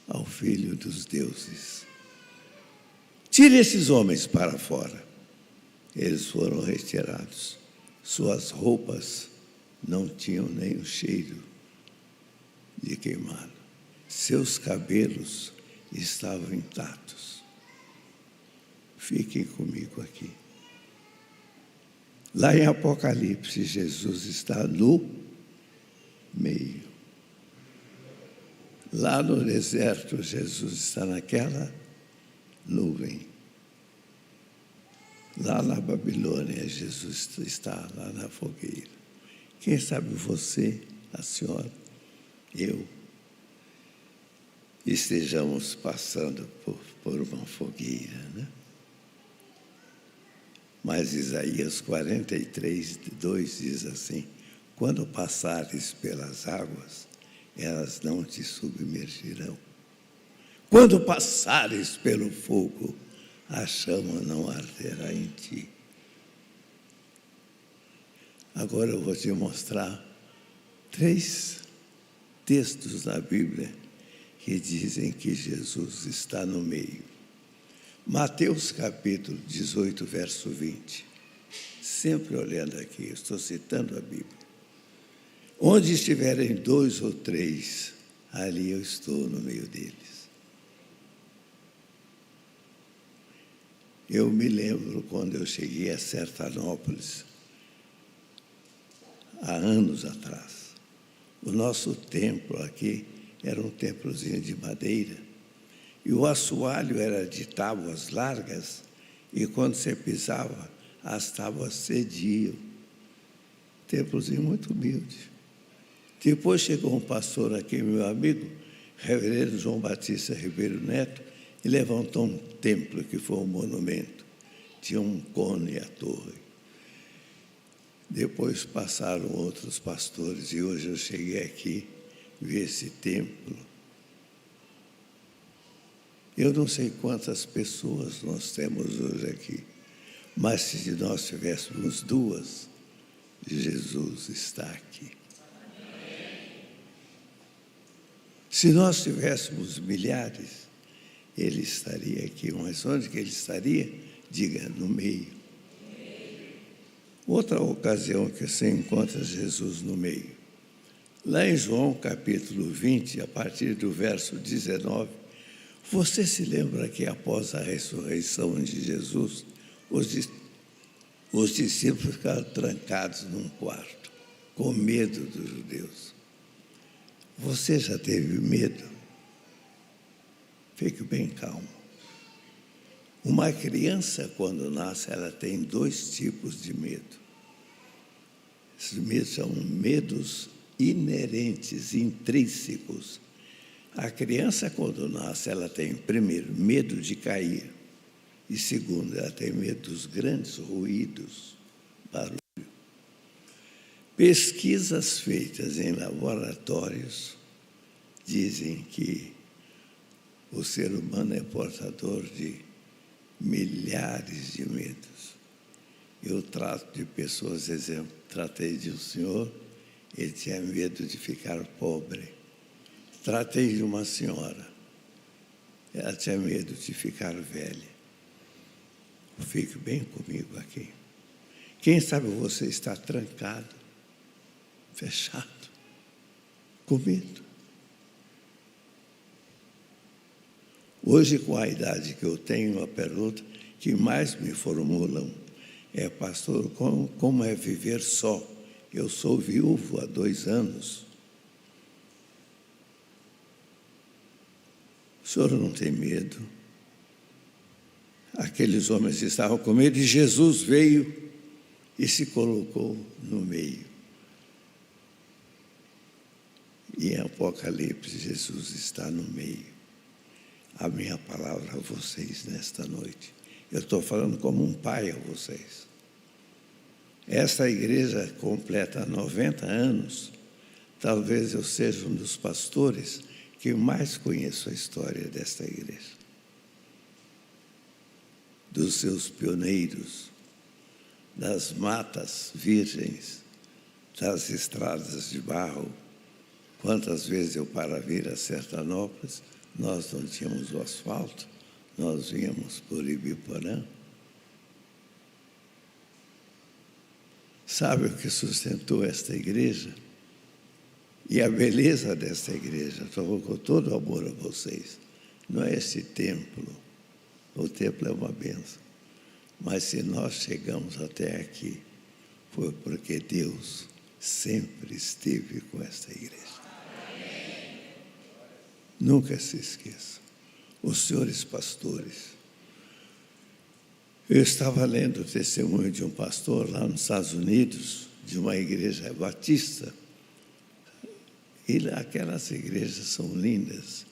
[SPEAKER 5] ao Filho dos deuses. Tire esses homens para fora. Eles foram retirados. Suas roupas não tinham nem o cheiro de queimado. Seus cabelos estavam intactos. Fiquem comigo aqui. Lá em Apocalipse, Jesus está no meio. Lá no deserto, Jesus está naquela nuvem. Lá na Babilônia, Jesus está lá na fogueira. Quem sabe você, a senhora, eu, estejamos passando por uma fogueira, né? Mas Isaías 43, 2 diz assim: quando passares pelas águas, elas não te submergirão. Quando passares pelo fogo, a chama não arderá em ti. Agora eu vou te mostrar 3 textos na Bíblia que dizem que Jesus está no meio. Mateus capítulo 18, verso 20. Sempre olhando aqui, eu estou citando a Bíblia. Onde estiverem 2 ou 3, ali eu estou no meio deles. Eu me lembro quando eu cheguei a Sertanópolis, há anos atrás. O nosso templo aqui era um templozinho de madeira. E o assoalho era de tábuas largas, e quando você pisava, as tábuas cediam. Templozinho muito humilde. Depois chegou um pastor aqui, meu amigo, reverendo João Batista Ribeiro Neto, e levantou um templo que foi um monumento. Tinha um cone à torre. Depois passaram outros pastores, e hoje eu cheguei aqui, vi esse templo. Eu não sei quantas pessoas nós temos hoje aqui, mas se nós tivéssemos 2, Jesus está aqui. Se nós tivéssemos milhares, Ele estaria aqui. Mas onde que Ele estaria? Diga, no meio. Outra ocasião que você encontra Jesus no meio. Lá em João capítulo 20, a partir do verso 19, você se lembra que após a ressurreição de Jesus, os discípulos ficaram trancados num quarto, com medo dos judeus. Você já teve medo? Fique bem calmo. Uma criança, quando nasce, ela tem 2 tipos de medo. Esses medos são medos inerentes, intrínsecos. A criança, quando nasce, ela tem, primeiro, medo de cair. E, segundo, ela tem medo dos grandes ruídos, barulho. Pesquisas feitas em laboratórios dizem que o ser humano é portador de milhares de medos. Eu trato de pessoas, exemplo, tratei de um senhor, ele tinha medo de ficar pobre. Tratei de uma senhora, ela tinha medo de ficar velha. Fique bem comigo aqui. Quem sabe você está trancado, fechado, com medo. Hoje, com a idade que eu tenho, a pergunta que mais me formulam é: pastor, como é viver só? Eu sou viúvo há 2 anos. O senhor não tem medo? Aqueles homens estavam com medo e Jesus veio e se colocou no meio. E em Apocalipse, Jesus está no meio. A minha palavra a vocês nesta noite. Eu estou falando como um pai a vocês. Esta igreja completa 90 anos. Talvez eu seja um dos pastores que mais conheço a história desta igreja. Dos seus pioneiros, das matas virgens, das estradas de barro. Quantas vezes eu, para vir a Sertanópolis, nós não tínhamos o asfalto, nós vínhamos por Ibiporã. Sabe o que sustentou esta igreja? E a beleza desta igreja, estou com todo amor a vocês, não é esse templo. O templo é uma bênção. Mas se nós chegamos até aqui, foi porque Deus sempre esteve com esta igreja. Nunca se esqueça. Os senhores pastores. Eu estava lendo o testemunho de um pastor lá nos Estados Unidos, de uma igreja batista. E aquelas igrejas são lindas.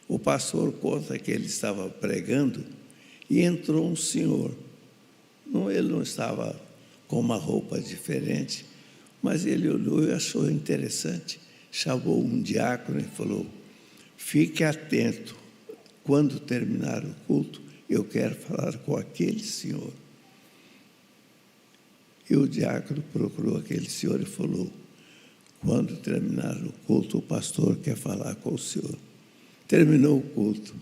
[SPEAKER 5] O pastor conta que ele estava pregando e entrou um senhor. Ele não estava com uma roupa diferente, mas ele olhou e achou interessante. Chamou um diácono e falou: fique atento, quando terminar o culto, eu quero falar com aquele senhor. E o diácono procurou aquele senhor e falou: quando terminar o culto, o pastor quer falar com o senhor. Terminou o culto,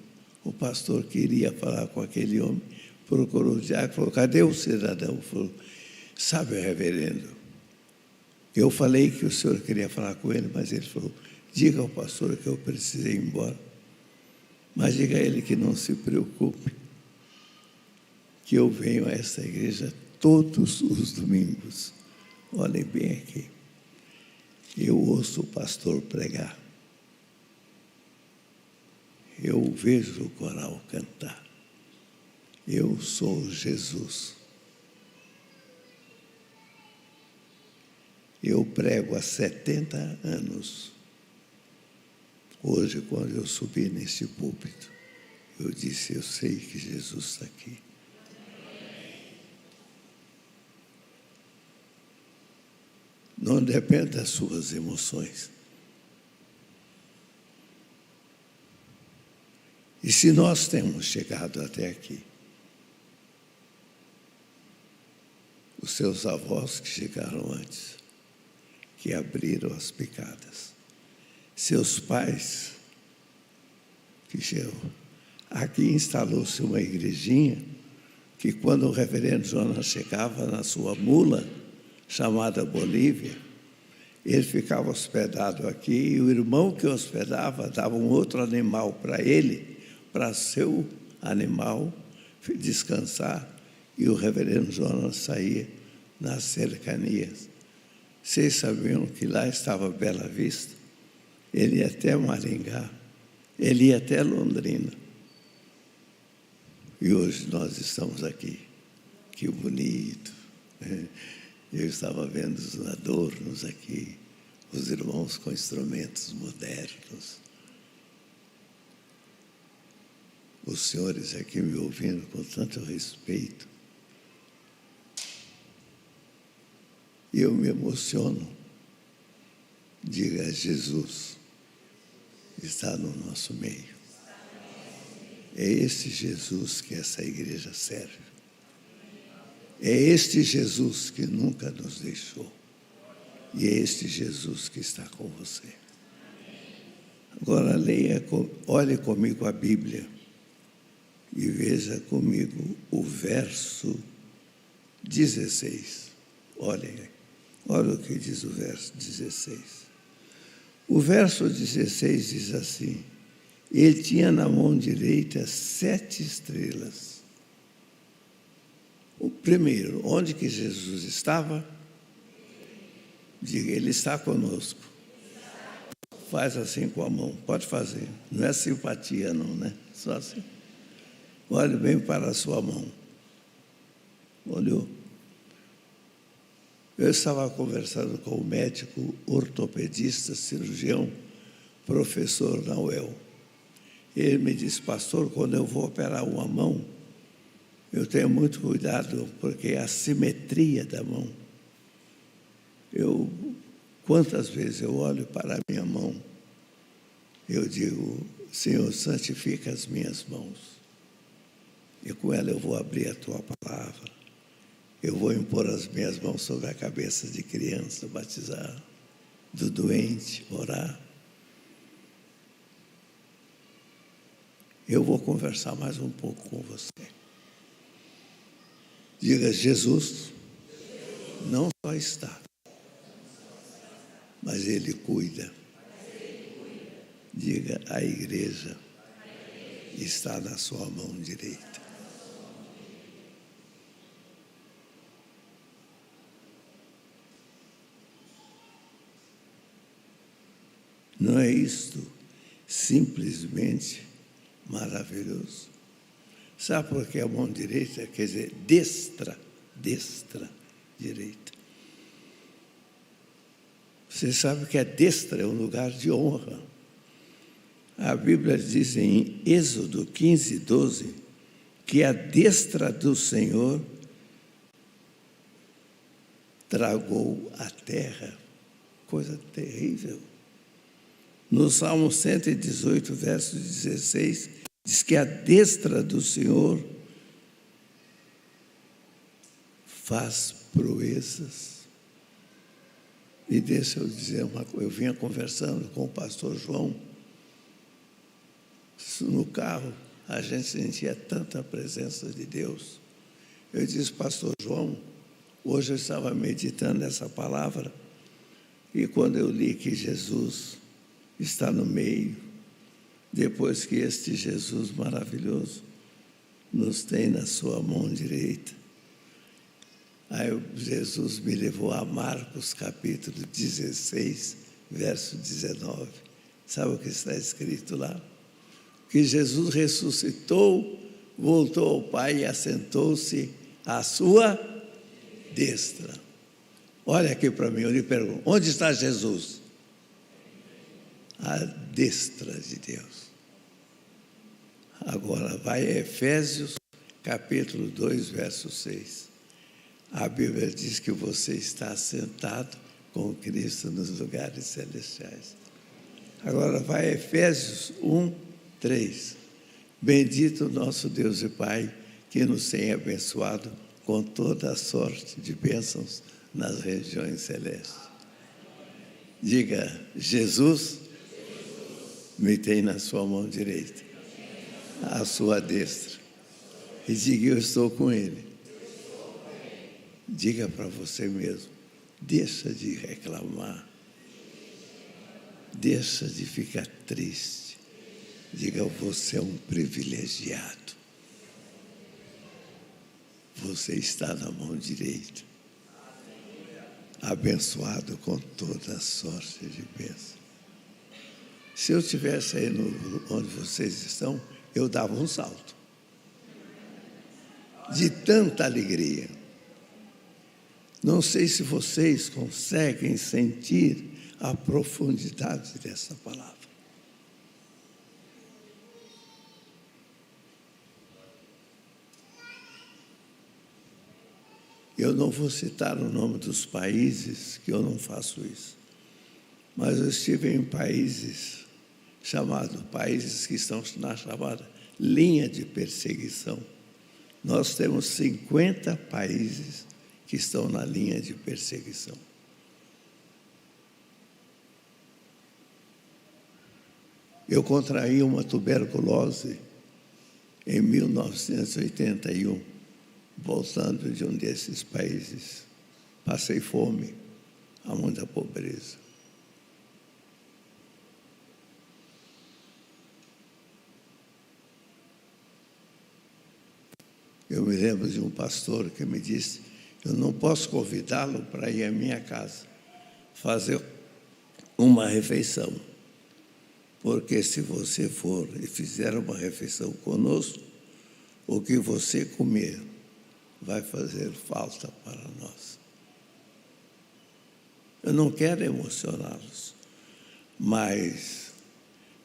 [SPEAKER 5] o pastor queria falar com aquele homem, procurou o diácono e falou: cadê o cidadão? Falou: sabe, reverendo, eu falei que o senhor queria falar com ele, mas ele falou: diga ao pastor que eu precisei ir embora. Mas diga a ele que não se preocupe, que eu venho a esta igreja todos os domingos. Olhem bem aqui. Eu ouço o pastor pregar. Eu vejo o coral cantar. Eu sou Jesus. Eu prego há 70 anos. Hoje, quando eu subi nesse púlpito, eu disse: eu sei que Jesus está aqui. Não depende das suas emoções. E se nós temos chegado até aqui, os seus avós que chegaram antes, que abriram as picadas, seus pais que chegam, aqui instalou-se uma igrejinha que, quando o reverendo Jonas chegava na sua mula, chamada Bolívia, ele ficava hospedado aqui e o irmão que hospedava dava um outro animal para ele, para seu animal descansar, e o reverendo Jonas saía nas cercanias. Vocês sabiam que lá estava Bela Vista? Ele ia até Maringá, ele ia até Londrina. E hoje nós estamos aqui. Que bonito. Eu estava vendo os adornos aqui, os irmãos com instrumentos modernos. Os senhores aqui me ouvindo com tanto respeito. E eu me emociono. Diga: Jesus está no nosso meio. É esse Jesus que essa igreja serve. É este Jesus que nunca nos deixou. E é este Jesus que está com você. Agora olhe comigo a Bíblia e veja comigo o verso 16. Olha o que diz o verso 16. O verso 16 diz assim: ele tinha na mão direita 7 estrelas. O primeiro, onde que Jesus estava? Diga: ele está conosco. Faz assim com a mão, pode fazer. Não é simpatia não, né? Só assim. Olhe bem para a sua mão. Olhou? Eu estava conversando com o médico ortopedista, cirurgião, professor na UEL. Ele me disse: pastor, quando eu vou operar uma mão, eu tenho muito cuidado, porque a simetria da mão. Quantas vezes eu olho para a minha mão, eu digo: Senhor, santifica as minhas mãos. E com ela eu vou abrir a tua palavra. Eu vou impor as minhas mãos sobre a cabeça de criança, batizar, do doente, orar. Eu vou conversar mais um pouco com você. Diga: Jesus não só está, mas Ele cuida. Diga: a igreja está na sua mão direita. Não é isto simplesmente maravilhoso? Sabe por que a mão direita quer dizer destra direita? Você sabe que a destra é um lugar de honra. A Bíblia diz em Êxodo 15:12 que a destra do Senhor tragou a terra. Coisa terrível. No Salmo 118, verso 16, diz que a destra do Senhor faz proezas. E deixa eu dizer uma coisa, eu vinha conversando com o pastor João, no carro, a gente sentia tanta presença de Deus. Eu disse, pastor João, hoje eu estava meditando essa palavra, e quando eu li que Jesus está no meio, depois que este Jesus maravilhoso nos tem na sua mão direita, aí Jesus me levou a Marcos capítulo 16, verso 19. Sabe o que está escrito lá? Que Jesus ressuscitou, voltou ao Pai e assentou-se à sua destra. Olha aqui para mim, eu lhe pergunto, onde está Jesus? À destra de Deus. Agora vai a Efésios capítulo 2, verso 6. A Bíblia diz que você está sentado com Cristo nos lugares celestiais. Agora vai a Efésios 1, 3. Bendito nosso Deus e Pai, que nos tem abençoado com toda a sorte de bênçãos nas regiões celestes. Diga, Jesus me tem na sua mão direita, à sua destra. E diga, eu estou com Ele. Diga para você mesmo, deixa de reclamar, deixa de ficar triste. Diga, você é um privilegiado. Você está na mão direita, abençoado com toda a sorte de bênção. Se eu estivesse aí onde vocês estão, eu dava um salto. De tanta alegria. Não sei se vocês conseguem sentir a profundidade dessa palavra. Eu não vou citar o nome dos países, que eu não faço isso. Mas eu estive em países países que estão na chamada linha de perseguição. Nós temos 50 países que estão na linha de perseguição. Eu contraí uma tuberculose em 1981, voltando de um desses países. Passei fome, há muita pobreza. Eu me lembro de um pastor que me disse, eu não posso convidá-lo para ir à minha casa fazer uma refeição, porque se você for e fizer uma refeição conosco, o que você comer vai fazer falta para nós. Eu não quero emocioná-los, mas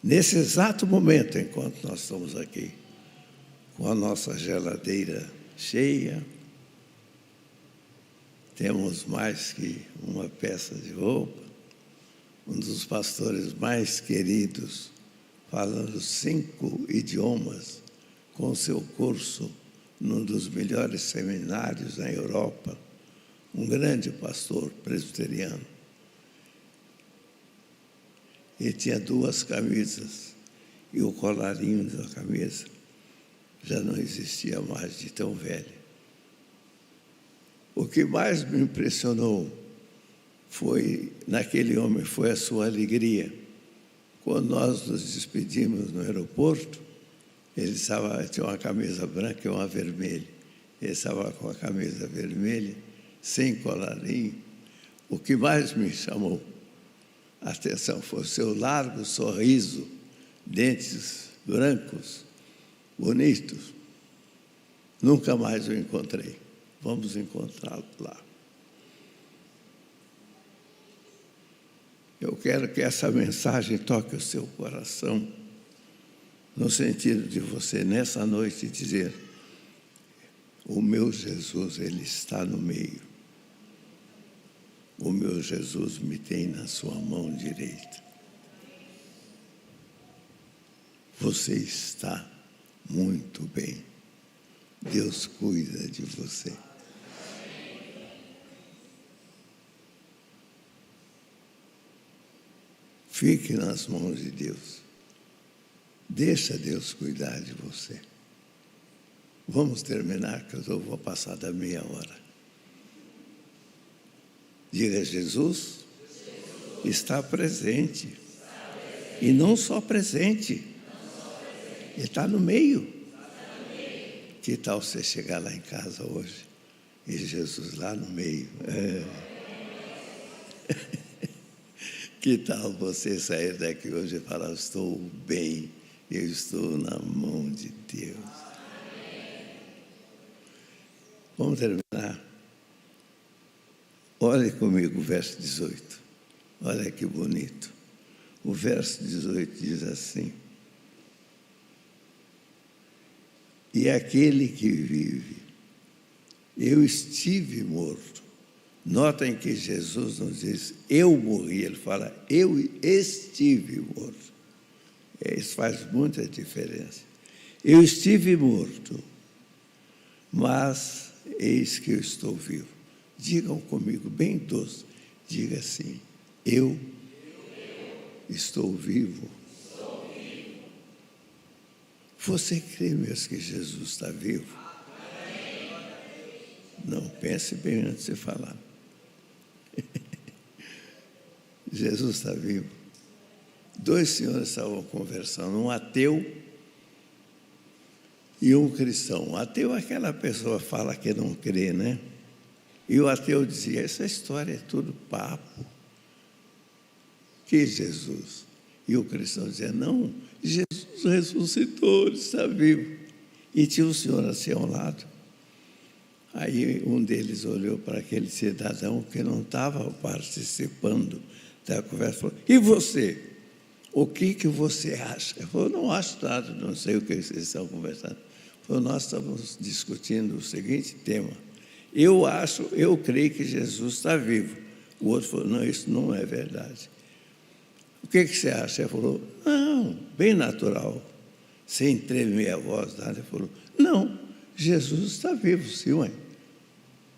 [SPEAKER 5] nesse exato momento, enquanto nós estamos aqui, com a nossa geladeira cheia, temos mais que uma peça de roupa, um dos pastores mais queridos, falando 5 idiomas, com seu curso num dos melhores seminários na Europa, um grande pastor presbiteriano. Ele tinha 2 camisas, e o colarinho da camisa já não existia mais, de tão velho. O que mais me impressionou naquele homem foi a sua alegria. Quando nós nos despedimos no aeroporto, ele tinha uma camisa branca e uma vermelha. Ele estava com a camisa vermelha, sem colarinho. O que mais me chamou Atenção, foi o seu largo sorriso, dentes brancos, bonitos. Nunca mais o encontrei. Vamos encontrá-lo lá. Eu quero que essa mensagem toque o seu coração, no sentido de você, nessa noite, dizer: o meu Jesus, Ele está no meio. O meu Jesus me tem na sua mão direita. Você está muito bem. Deus cuida de você. Fique nas mãos de Deus. Deixa Deus cuidar de você. Vamos terminar, que eu vou passar da meia hora. Diga: Jesus está presente. E não só presente, Ele está no meio. Que tal você chegar lá em casa hoje e Jesus lá no meio? Que tal você sair daqui hoje e falar: estou bem, eu estou na mão de Deus. Vamos terminar. Olhe comigo o verso 18. Olha que bonito. O verso 18 diz assim: e aquele que vive, eu estive morto. Notem que Jesus não diz eu morri, ele fala eu estive morto. Isso faz muita diferença. Eu estive morto, mas eis que eu estou vivo. Digam comigo, bem doce, diga assim: eu estou vivo. Você crê mesmo que Jesus está vivo? Não, pense bem antes de falar. Jesus está vivo. Dois senhores estavam conversando, um ateu e um cristão. O ateu é aquela pessoa que fala que não crê, né? E o ateu dizia: essa história é tudo papo. Que Jesus? E o cristão dizia: não, Jesus ressuscitou, ele está vivo. E tinha um senhor assim ao lado. Aí um deles olhou para aquele cidadão que não estava participando da conversa e falou: e você? O que você acha? Ele falou: não acho nada, não sei o que vocês estão conversando. Ele falou: nós estamos discutindo o seguinte tema: eu creio que Jesus está vivo. O outro falou: não, isso não é verdade. O que você acha? Ele falou: não, bem natural, sem tremer a voz, nada. Ele falou: não, Jesus está vivo, sim, ué.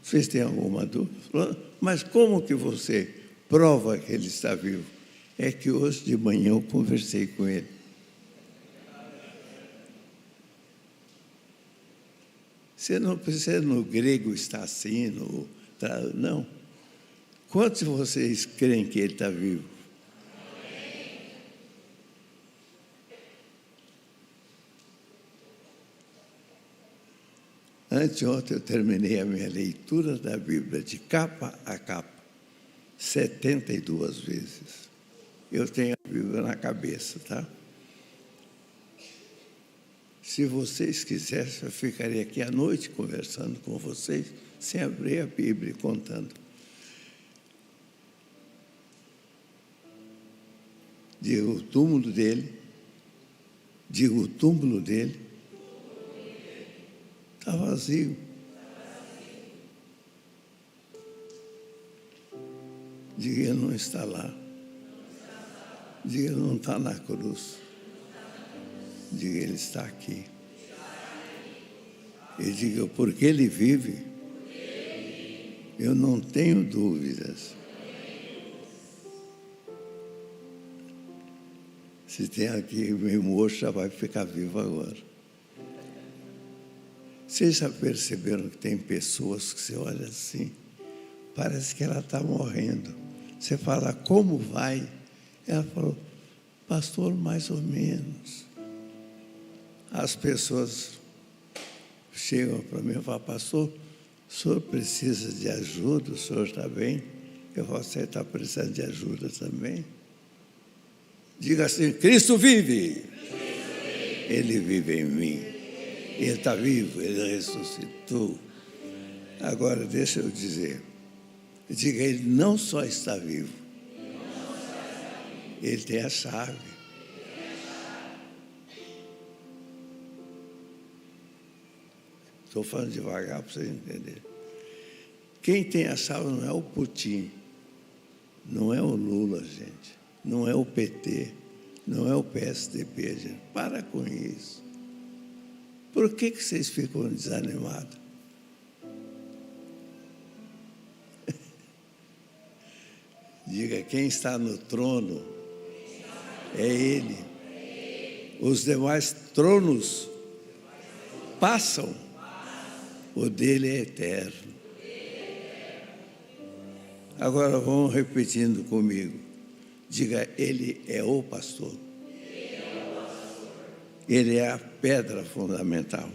[SPEAKER 5] Vocês têm alguma dúvida? Ele falou: mas como que você prova que ele está vivo? É que hoje de manhã eu conversei com ele. Você não precisa no grego está assim, não. Quantos de vocês creem que ele está vivo? Anteontem eu terminei a minha leitura da Bíblia de capa a capa, 72 vezes. Eu tenho a Bíblia na cabeça, tá? Se vocês quisessem, eu ficaria aqui à noite conversando com vocês, sem abrir a Bíblia e contando. Digo o túmulo dele, está vazio. Diga: ele não está lá. Diga: ele não está na cruz. Diga: ele está aqui. E diga: porque ele vive, eu não tenho dúvidas. Se tem aqui meio moço, já vai ficar vivo agora. Vocês já perceberam que tem pessoas que você olha assim, parece que ela está morrendo. Você fala: como vai? Ela falou: pastor, mais ou menos. As pessoas chegam para mim e falam: pastor, o senhor precisa de ajuda? O senhor está bem? Eu falo: você está precisando de ajuda também? Diga assim: Cristo vive. Ele vive em mim. Ele está vivo, Ele ressuscitou. Agora deixa eu dizer. Diga, Ele não só está vivo. Ele tem a chave. Estou falando devagar para você entender. Quem tem a chave não é o Putin, não é o Lula, gente, não é o PT, não é o PSDB, gente. Para com isso. Por que vocês ficam desanimados? Diga, quem está no trono é Ele. Os demais tronos passam, o dele é eterno. Agora vamos repetindo comigo. Diga, Ele é o pastor. Ele é a pedra fundamental.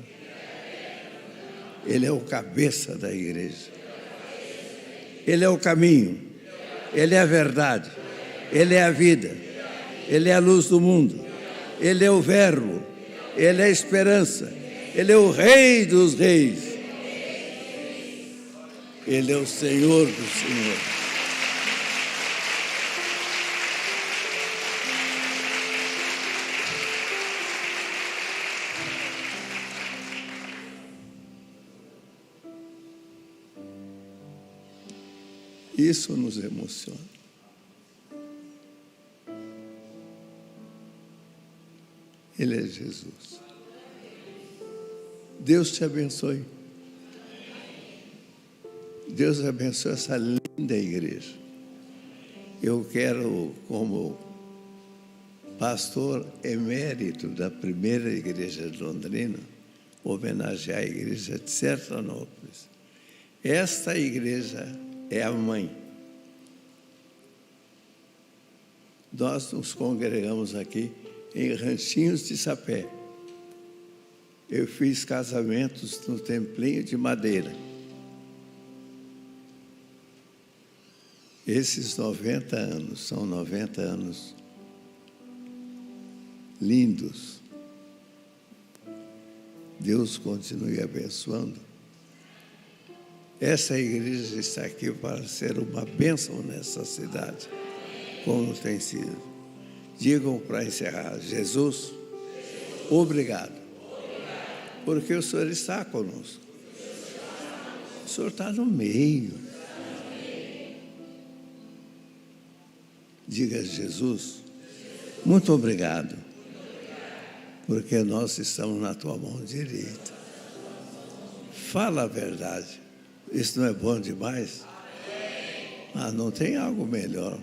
[SPEAKER 5] Ele é o cabeça da igreja. Ele é o caminho. Ele é a verdade. Ele é a vida. Ele é a luz do mundo. Ele é o verbo. Ele é a esperança. Ele é o Rei dos reis. Ele é o Senhor do Senhor. Isso nos emociona. Ele é Jesus. Deus te abençoe. Deus abençoe essa linda igreja. Eu quero, como pastor emérito da primeira igreja de Londrina, homenagear a igreja de Sertanópolis. Esta igreja é a mãe. Nós nos congregamos aqui em Ranchinhos de Sapé. Eu fiz casamentos no templinho de madeira. Esses 90 anos, são 90 anos lindos. Deus continue abençoando. Essa igreja está aqui para ser uma bênção nessa cidade, como tem sido. Digam para encerrar: Jesus, obrigado, porque o Senhor está conosco. O Senhor está no meio. Diga: Jesus, muito obrigado, porque nós estamos na tua mão direita. Fala a verdade. Isso não é bom demais? Ah, não tem algo melhor.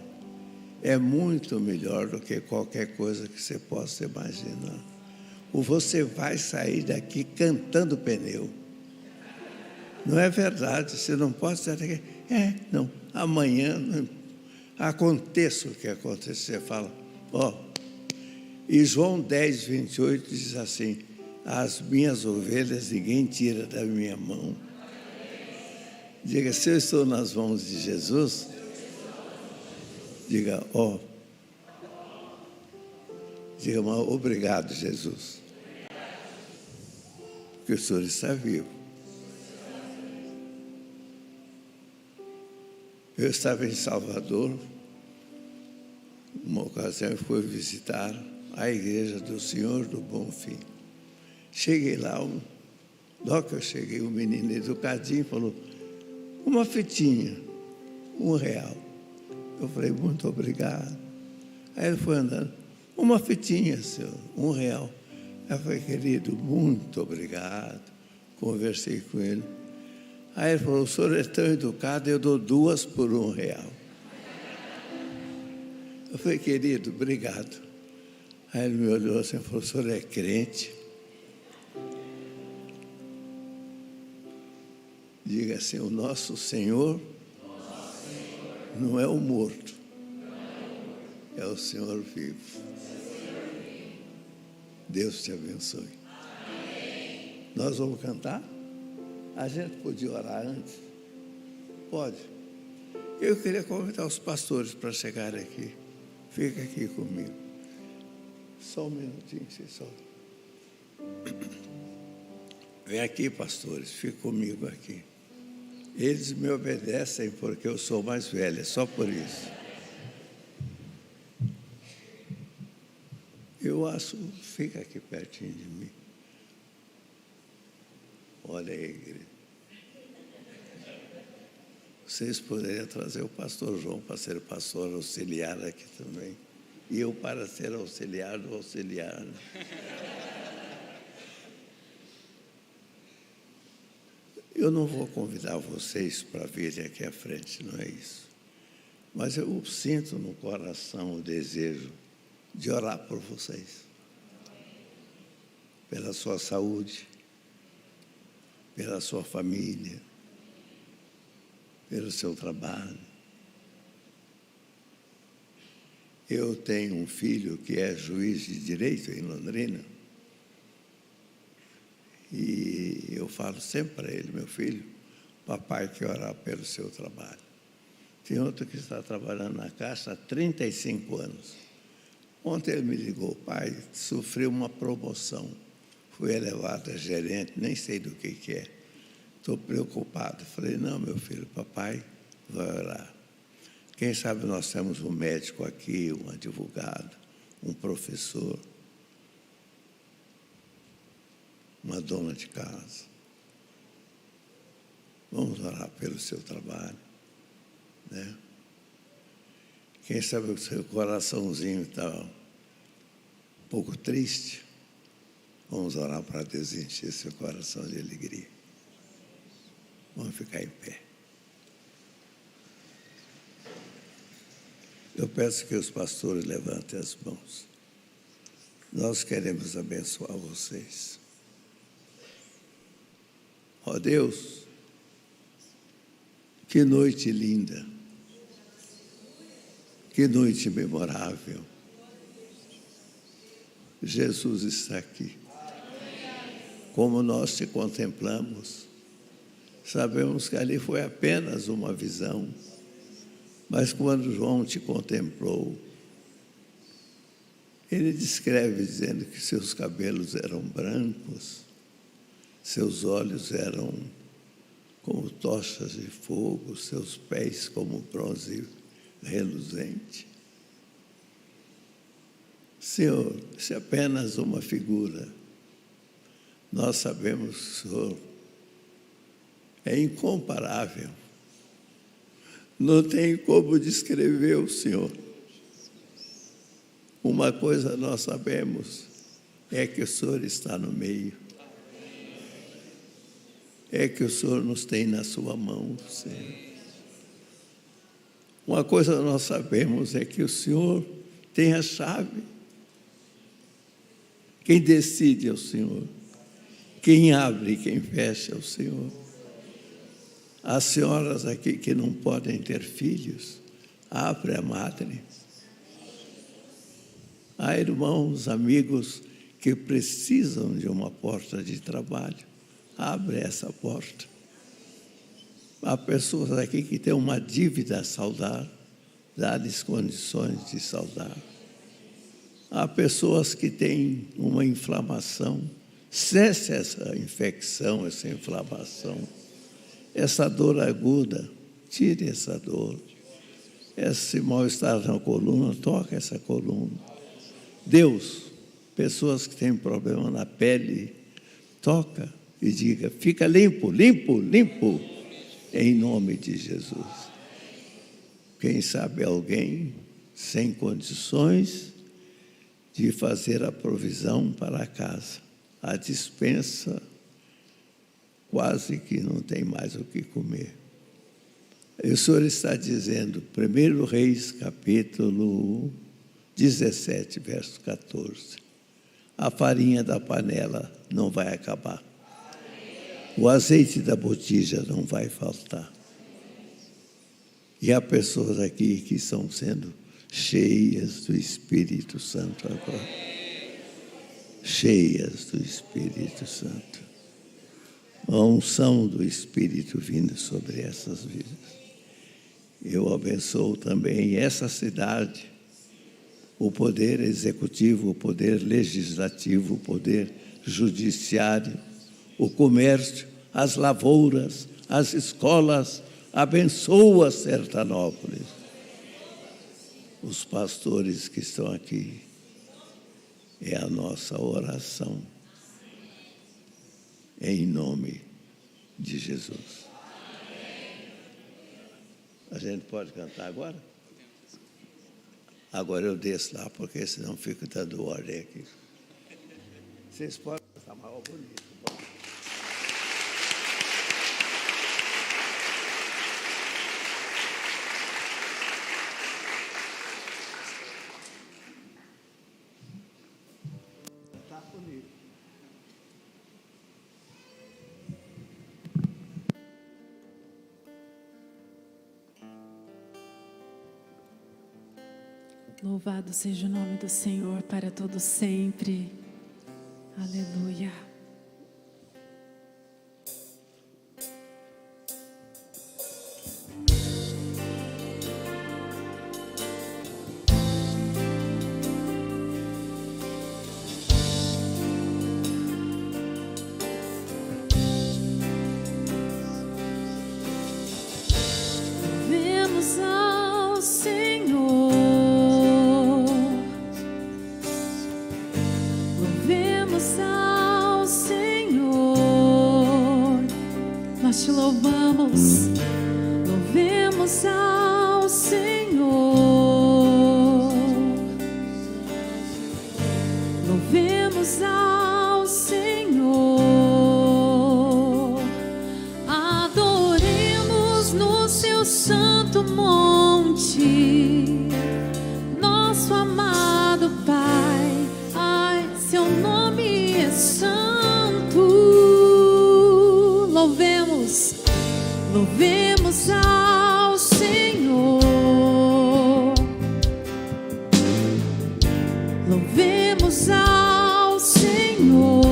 [SPEAKER 5] É muito melhor do que qualquer coisa que você possa imaginar. Ou você vai sair daqui cantando pneu. Não é verdade? Você não pode sair daqui. Não. Amanhã aconteça o que acontecer. Fala, E João 10, 28 diz assim: as minhas ovelhas ninguém tira da minha mão. Diga, se eu estou nas mãos de Jesus, diga, diga, obrigado, Jesus, porque o Senhor está vivo. Eu estava em Salvador, uma ocasião eu fui visitar a igreja do Senhor do Bom Fim. Cheguei lá, logo que eu cheguei, um menino educadinho falou: uma fitinha, R$1. Eu falei: muito obrigado. Aí ele foi andando: uma fitinha, senhor, R$1. Eu falei: querido, muito obrigado. Conversei com ele. Aí ele falou: o senhor é tão educado, eu dou 2 por R$1. Eu falei: querido, obrigado. Aí ele me olhou assim e falou: o senhor é crente? Diga assim: o nosso Senhor não é o morto, é o Senhor vivo. Deus te abençoe. Nós vamos cantar? A gente podia orar antes? Pode. Eu queria convidar os pastores para chegarem aqui. Fica aqui comigo. Só um minutinho, só. Vem aqui, pastores, fica comigo aqui. Eles me obedecem porque eu sou mais velha, só por isso. Eu acho, fica aqui pertinho de mim. Olha aí, igreja. Vocês poderiam trazer o pastor João para ser pastor auxiliar aqui também. E eu para ser auxiliar do auxiliar. Eu não vou convidar vocês para virem aqui à frente, não é isso. Mas eu sinto no coração o desejo de orar por vocês. Pela sua saúde, pela sua família, pelo seu trabalho. Eu tenho um filho que é juiz de direito em Londrina. E eu falo sempre para ele, meu filho, papai quer orar pelo seu trabalho. Tem outro que está trabalhando na Caixa há 35 anos. Ontem ele me ligou, pai, sofri uma promoção. Fui elevado a gerente, nem sei do que é. Estou preocupado. Falei, não, meu filho, papai vai orar. Quem sabe nós temos um médico aqui, um advogado, um professor, uma dona de casa. Vamos orar pelo seu trabalho, né? Quem sabe o seu coraçãozinho está um pouco triste. Vamos orar para Deus encher seu coração de alegria. Vamos ficar em pé. Eu peço que os pastores levantem as mãos. Nós queremos abençoar vocês. Ó Deus, que noite linda, que noite memorável. Jesus está aqui. Como nós te contemplamos, sabemos que ali foi apenas uma visão, mas quando João te contemplou, ele descreve dizendo que seus cabelos eram brancos, seus olhos eram como tochas de fogo, seus pés como bronze reluzente. Senhor, isso é apenas uma figura. Nós sabemos que o Senhor é incomparável. Não tem como descrever o Senhor. Uma coisa nós sabemos, é que o Senhor está no meio. É que o Senhor nos tem na sua mão, Senhor. Uma coisa nós sabemos, é que o Senhor tem a chave. Quem decide é o Senhor. Quem abre e quem fecha é o Senhor. As senhoras aqui que não podem ter filhos, abre a madre. Há irmãos, amigos que precisam de uma porta de trabalho, abre essa porta. Há pessoas aqui que têm uma dívida a saldar, dá-lhes condições de saldar. Há pessoas que têm uma inflamação, cesse essa infecção, essa inflamação. Essa dor aguda, tire essa dor. Esse mal-estar na coluna, toca essa coluna. Deus, pessoas que têm problema na pele, toca e diga, fica limpo, limpo, limpo, em nome de Jesus. Quem sabe alguém sem condições de fazer a provisão para a casa, a despensa, quase que não tem mais o que comer. E o Senhor está dizendo, 1 Reis, capítulo 17, verso 14. A farinha da panela não vai acabar. O azeite da botija não vai faltar. E há pessoas aqui que estão sendo cheias do Espírito Santo agora. Cheias do Espírito Santo. A unção do Espírito vindo sobre essas vidas. Eu abençoo também essa cidade, o poder executivo, o poder legislativo, o poder judiciário, o comércio, as lavouras, as escolas. Abençoa Sertanópolis. Os pastores que estão aqui, é a nossa oração, em nome de Jesus. A gente pode cantar agora? Agora eu desço lá, porque senão fico dando ordem aqui. Vocês podem cantar mais bonito. Tá bonito.
[SPEAKER 1] Louvado seja o nome do Senhor para todo sempre. Aleluia. Louvemos ao Senhor. Louvemos ao Senhor. Nós te louvamos. Louvemos ao Senhor. Louvemos ao Senhor. Adoremos no seu santo monte, nosso amado Pai. Ai, seu nome é santo. Louvemos, louvemos ao Senhor. Louvemos ao Senhor.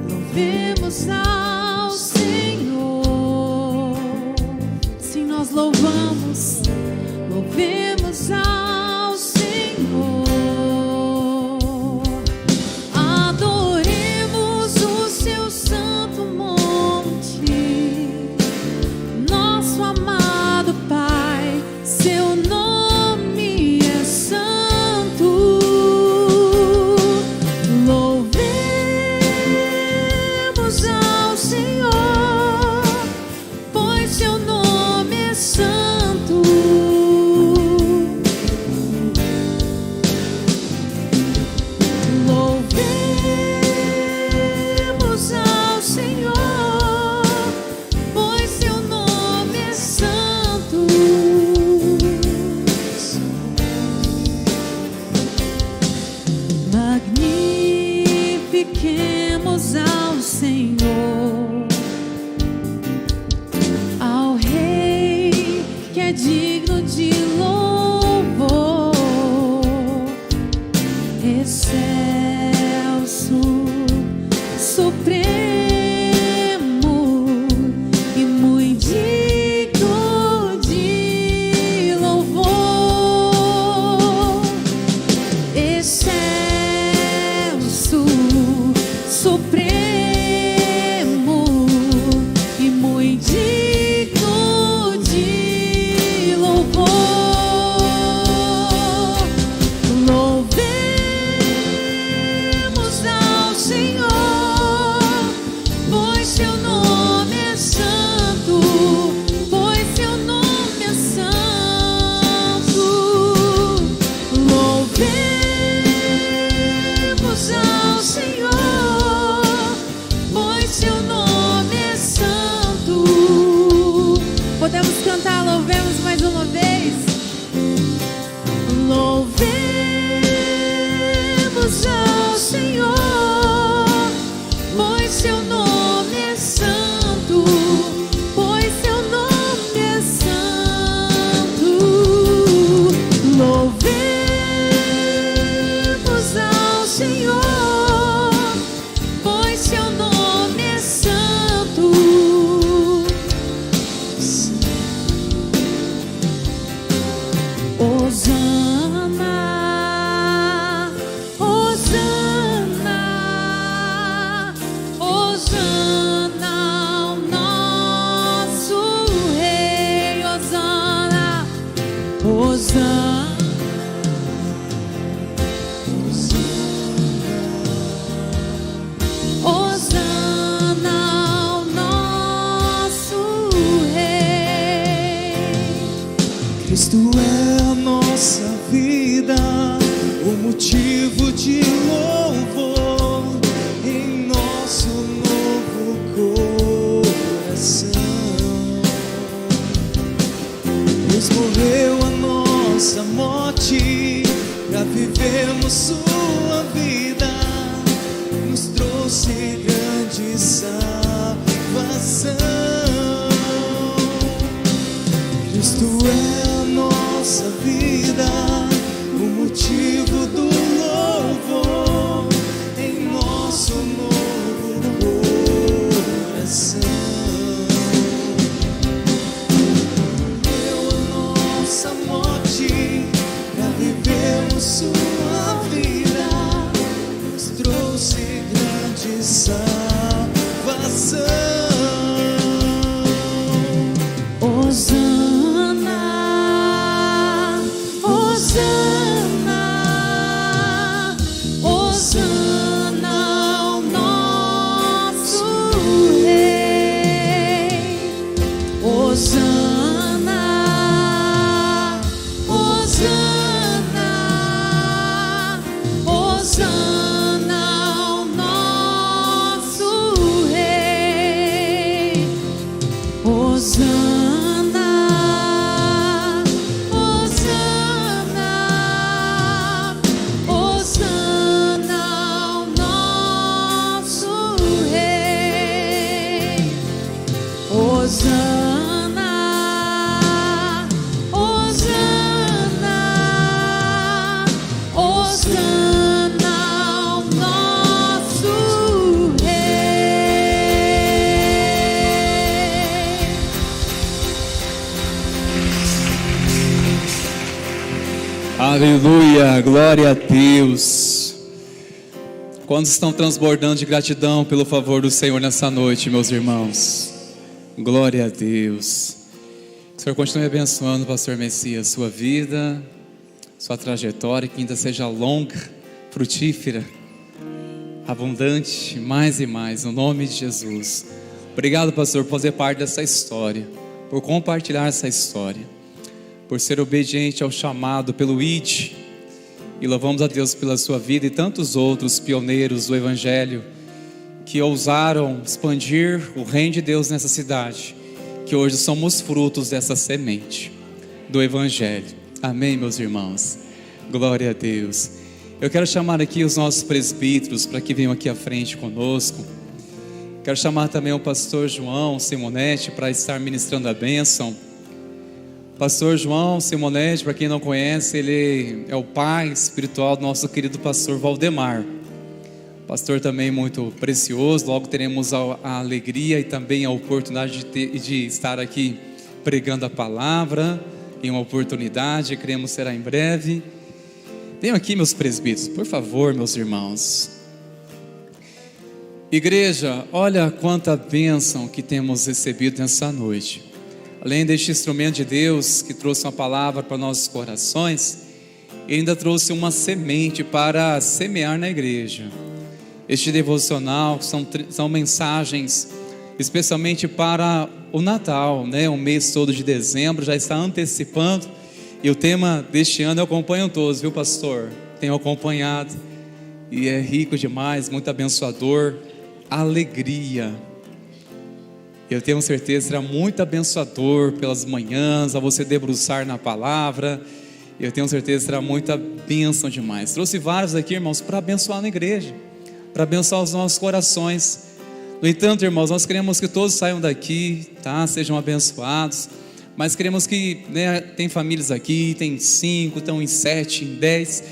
[SPEAKER 1] Louvemos ao Senhor. Sim, nós louvamos. Louvemos ao Senhor. Adoremos o seu santo monte, nosso amado Pai. Seu nome é santo. Louvemos ao Senhor, pois seu nome é santo. Louvemos ao Senhor, pois seu nome é santo. Magnifiquemos ao Senhor, ao Rei que é digno de louvor. Excelso, supremo e muito digno de louvor. Excelso, supremo e muito digno de louvor. Louvemos ao Senhor, pois seu nome é santo, pois seu nome é santo. Louvemos
[SPEAKER 3] motivo de louvor em nosso novo coração. Deus morreu a nossa morte para vivermos sua vida, nos trouxe grande salvação. Cristo é a nossa vida, o motivo do louvor em nosso novo coração. Deu a nossa morte para vivermos sua vida, nos trouxe grande salvação.
[SPEAKER 4] Aleluia, glória a Deus. Quantos estão transbordando de gratidão pelo favor do Senhor nessa noite, meus irmãos? Glória a Deus. Que o Senhor continue abençoando, pastor Messias, sua vida, sua trajetória, que ainda seja longa, frutífera, abundante, mais e mais, no nome de Jesus. Obrigado, pastor, por fazer parte dessa história, por compartilhar essa história, por ser obediente ao chamado pelo ID, e louvamos a Deus pela sua vida e tantos outros pioneiros do Evangelho que ousaram expandir o reino de Deus nessa cidade, que hoje somos frutos dessa semente do Evangelho. Amém, meus irmãos? Glória a Deus. Eu quero chamar aqui os nossos presbíteros para que venham aqui à frente conosco. Quero chamar também o pastor João Simonetti para estar ministrando a bênção. Pastor João Simonetti, para quem não conhece, ele é o pai espiritual do nosso querido pastor Valdemar. Pastor também muito precioso. Logo teremos a alegria e também a oportunidade de estar aqui pregando a palavra em uma oportunidade, cremos será em breve. Venham aqui, meus presbíteros, por favor, meus irmãos. Igreja, olha quanta bênção que temos recebido nessa noite. Além deste instrumento de Deus que trouxe uma palavra para nossos corações, Ele ainda trouxe uma semente para semear na igreja. Este devocional são mensagens especialmente para o Natal, né? O mês todo de dezembro já está antecipando, e o tema deste ano eu acompanho todos, viu, pastor? Tenho acompanhado e é rico demais, muito abençoador. Alegria. Eu tenho certeza que será muito abençoador pelas manhãs, ao você debruçar na palavra. Eu tenho certeza que será muita bênção demais. Trouxe vários aqui, irmãos, para abençoar na igreja, para abençoar os nossos corações. No entanto, irmãos, nós queremos que todos saiam daqui, tá? Sejam abençoados. Mas queremos que, né, tem famílias aqui, tem 5, estão em 7, em 10.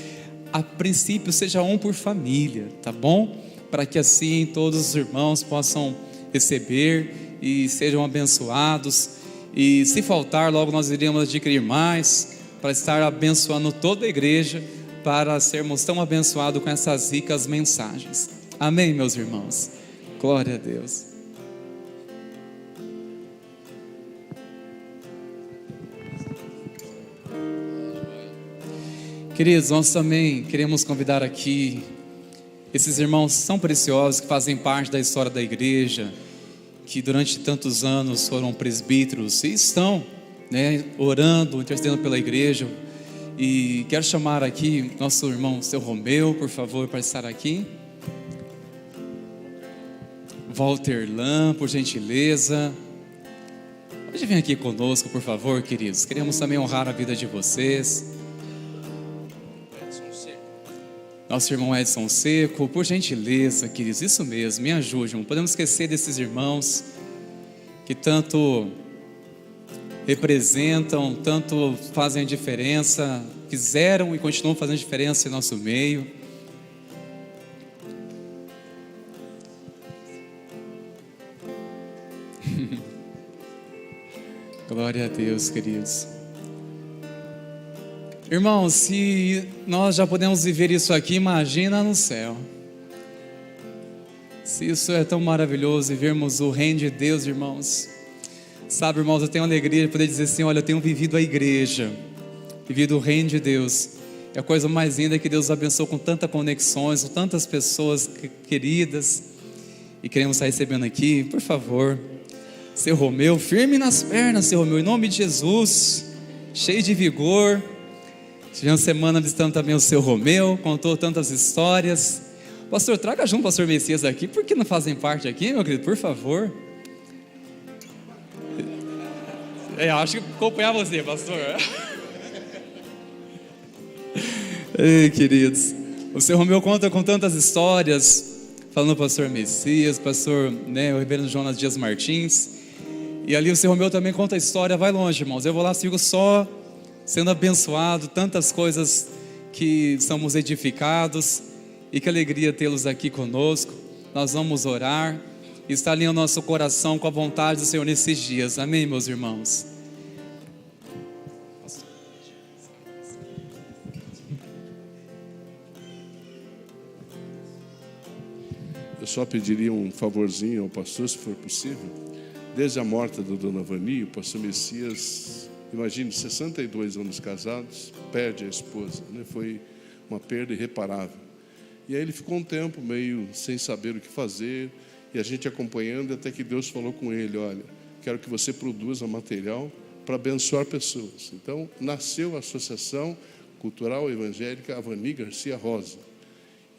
[SPEAKER 4] A princípio seja um por família, tá bom? Para que assim todos os irmãos possam receber e sejam abençoados. E se faltar, logo nós iremos adquirir mais, para estar abençoando toda a igreja, para sermos tão abençoados com essas ricas mensagens. Amém, meus irmãos? Glória a Deus. Queridos, nós também queremos convidar aqui esses irmãos tão preciosos que fazem parte da história da igreja, que durante tantos anos foram presbíteros e estão, né, orando, intercedendo pela igreja. E quero chamar aqui nosso irmão, seu Romeu, por favor, para estar aqui. Walter Lan, por gentileza. Pode vir aqui conosco, por favor, queridos. Queremos também honrar a vida de vocês. Nosso irmão Edson Seco, por gentileza, queridos. Isso mesmo, me ajudem. Não podemos esquecer desses irmãos que tanto representam, tanto fazem a diferença, fizeram e continuam fazendo diferença em nosso meio. Glória a Deus, queridos. Irmãos, se nós já podemos viver isso aqui, imagina no céu. Se isso é tão maravilhoso e vermos o reino de Deus, irmãos. Sabe, irmãos, eu tenho alegria de poder dizer assim: olha, eu tenho vivido a igreja, vivido o reino de Deus. É a coisa mais linda que Deus abençoou com tantas conexões, com tantas pessoas queridas. E queremos estar recebendo aqui, por favor, seu Romeu, firme nas pernas, seu Romeu, em nome de Jesus, cheio de vigor. Tivemos semana visitando também o seu Romeu, contou tantas histórias. Pastor, traga junto o pastor Messias aqui, por que não fazem parte aqui, meu querido, por favor? Acho que vou acompanhar você, pastor. Ei, queridos, o seu Romeu conta com tantas histórias, falando do pastor Messias, pastor, o reverendo Jonas Dias Martins. E ali o seu Romeu também conta a história, vai longe, irmãos. Eu vou lá, sigo só sendo abençoado, tantas coisas que somos edificados. E que alegria tê-los aqui conosco. Nós vamos orar e estar alinhando o nosso coração com a vontade do Senhor nesses dias. Amém, meus irmãos?
[SPEAKER 6] Eu só pediria um favorzinho ao pastor, se for possível. Desde a morte da dona Vani, o pastor Messias, imagine, 62 anos casados, perde a esposa, Foi uma perda irreparável. E aí ele ficou um tempo meio sem saber o que fazer, e a gente acompanhando, até que Deus falou com ele: olha, quero que você produza material para abençoar pessoas. Então nasceu a Associação Cultural Evangélica Avani Garcia Rosa.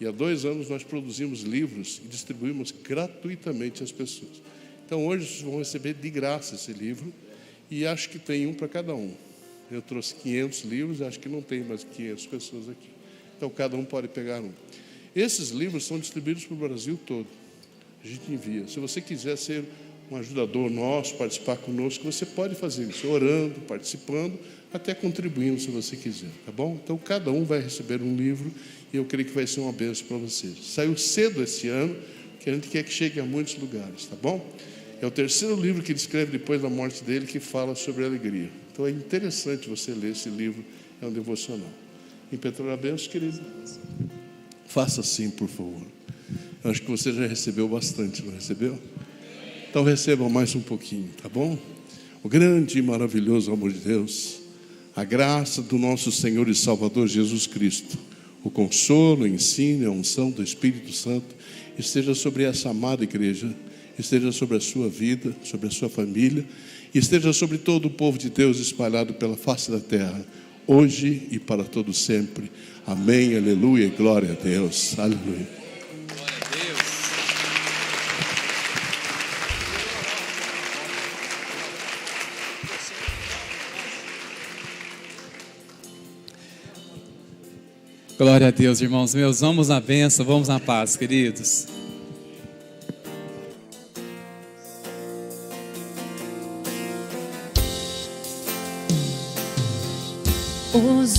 [SPEAKER 6] E há 2 anos nós produzimos livros e distribuímos gratuitamente às pessoas. Então hoje vocês vão receber de graça esse livro, e acho que tem um para cada um. Eu trouxe 500 livros, acho que não tem mais 500 pessoas aqui. Então cada um pode pegar um. Esses livros são distribuídos para o Brasil todo. A gente envia. Se você quiser ser um ajudador nosso, participar conosco, você pode fazer isso, orando, participando, até contribuindo, se você quiser, tá bom? Então cada um vai receber um livro, e eu creio que vai ser uma bênção para vocês. Saiu cedo esse ano, que a gente quer que chegue a muitos lugares, tá bom? É o 3º livro que ele escreve depois da morte dele, que fala sobre a alegria. Então é interessante você ler esse livro, é um devocional. Impetrou a bênção, querido? Faça assim, por favor. Eu acho que você já recebeu bastante, não recebeu? Então receba mais um pouquinho, tá bom? O grande e maravilhoso amor de Deus, a graça do nosso Senhor e Salvador Jesus Cristo, o consolo, o ensino e a unção do Espírito Santo esteja sobre essa amada igreja, esteja sobre a sua vida, sobre a sua família, e esteja sobre todo o povo de Deus espalhado pela face da terra, hoje e para todo sempre. Amém, aleluia, glória a Deus, aleluia.
[SPEAKER 4] Glória a Deus. Glória a Deus, irmãos meus. Vamos na bênção, vamos na paz, queridos.
[SPEAKER 7] Os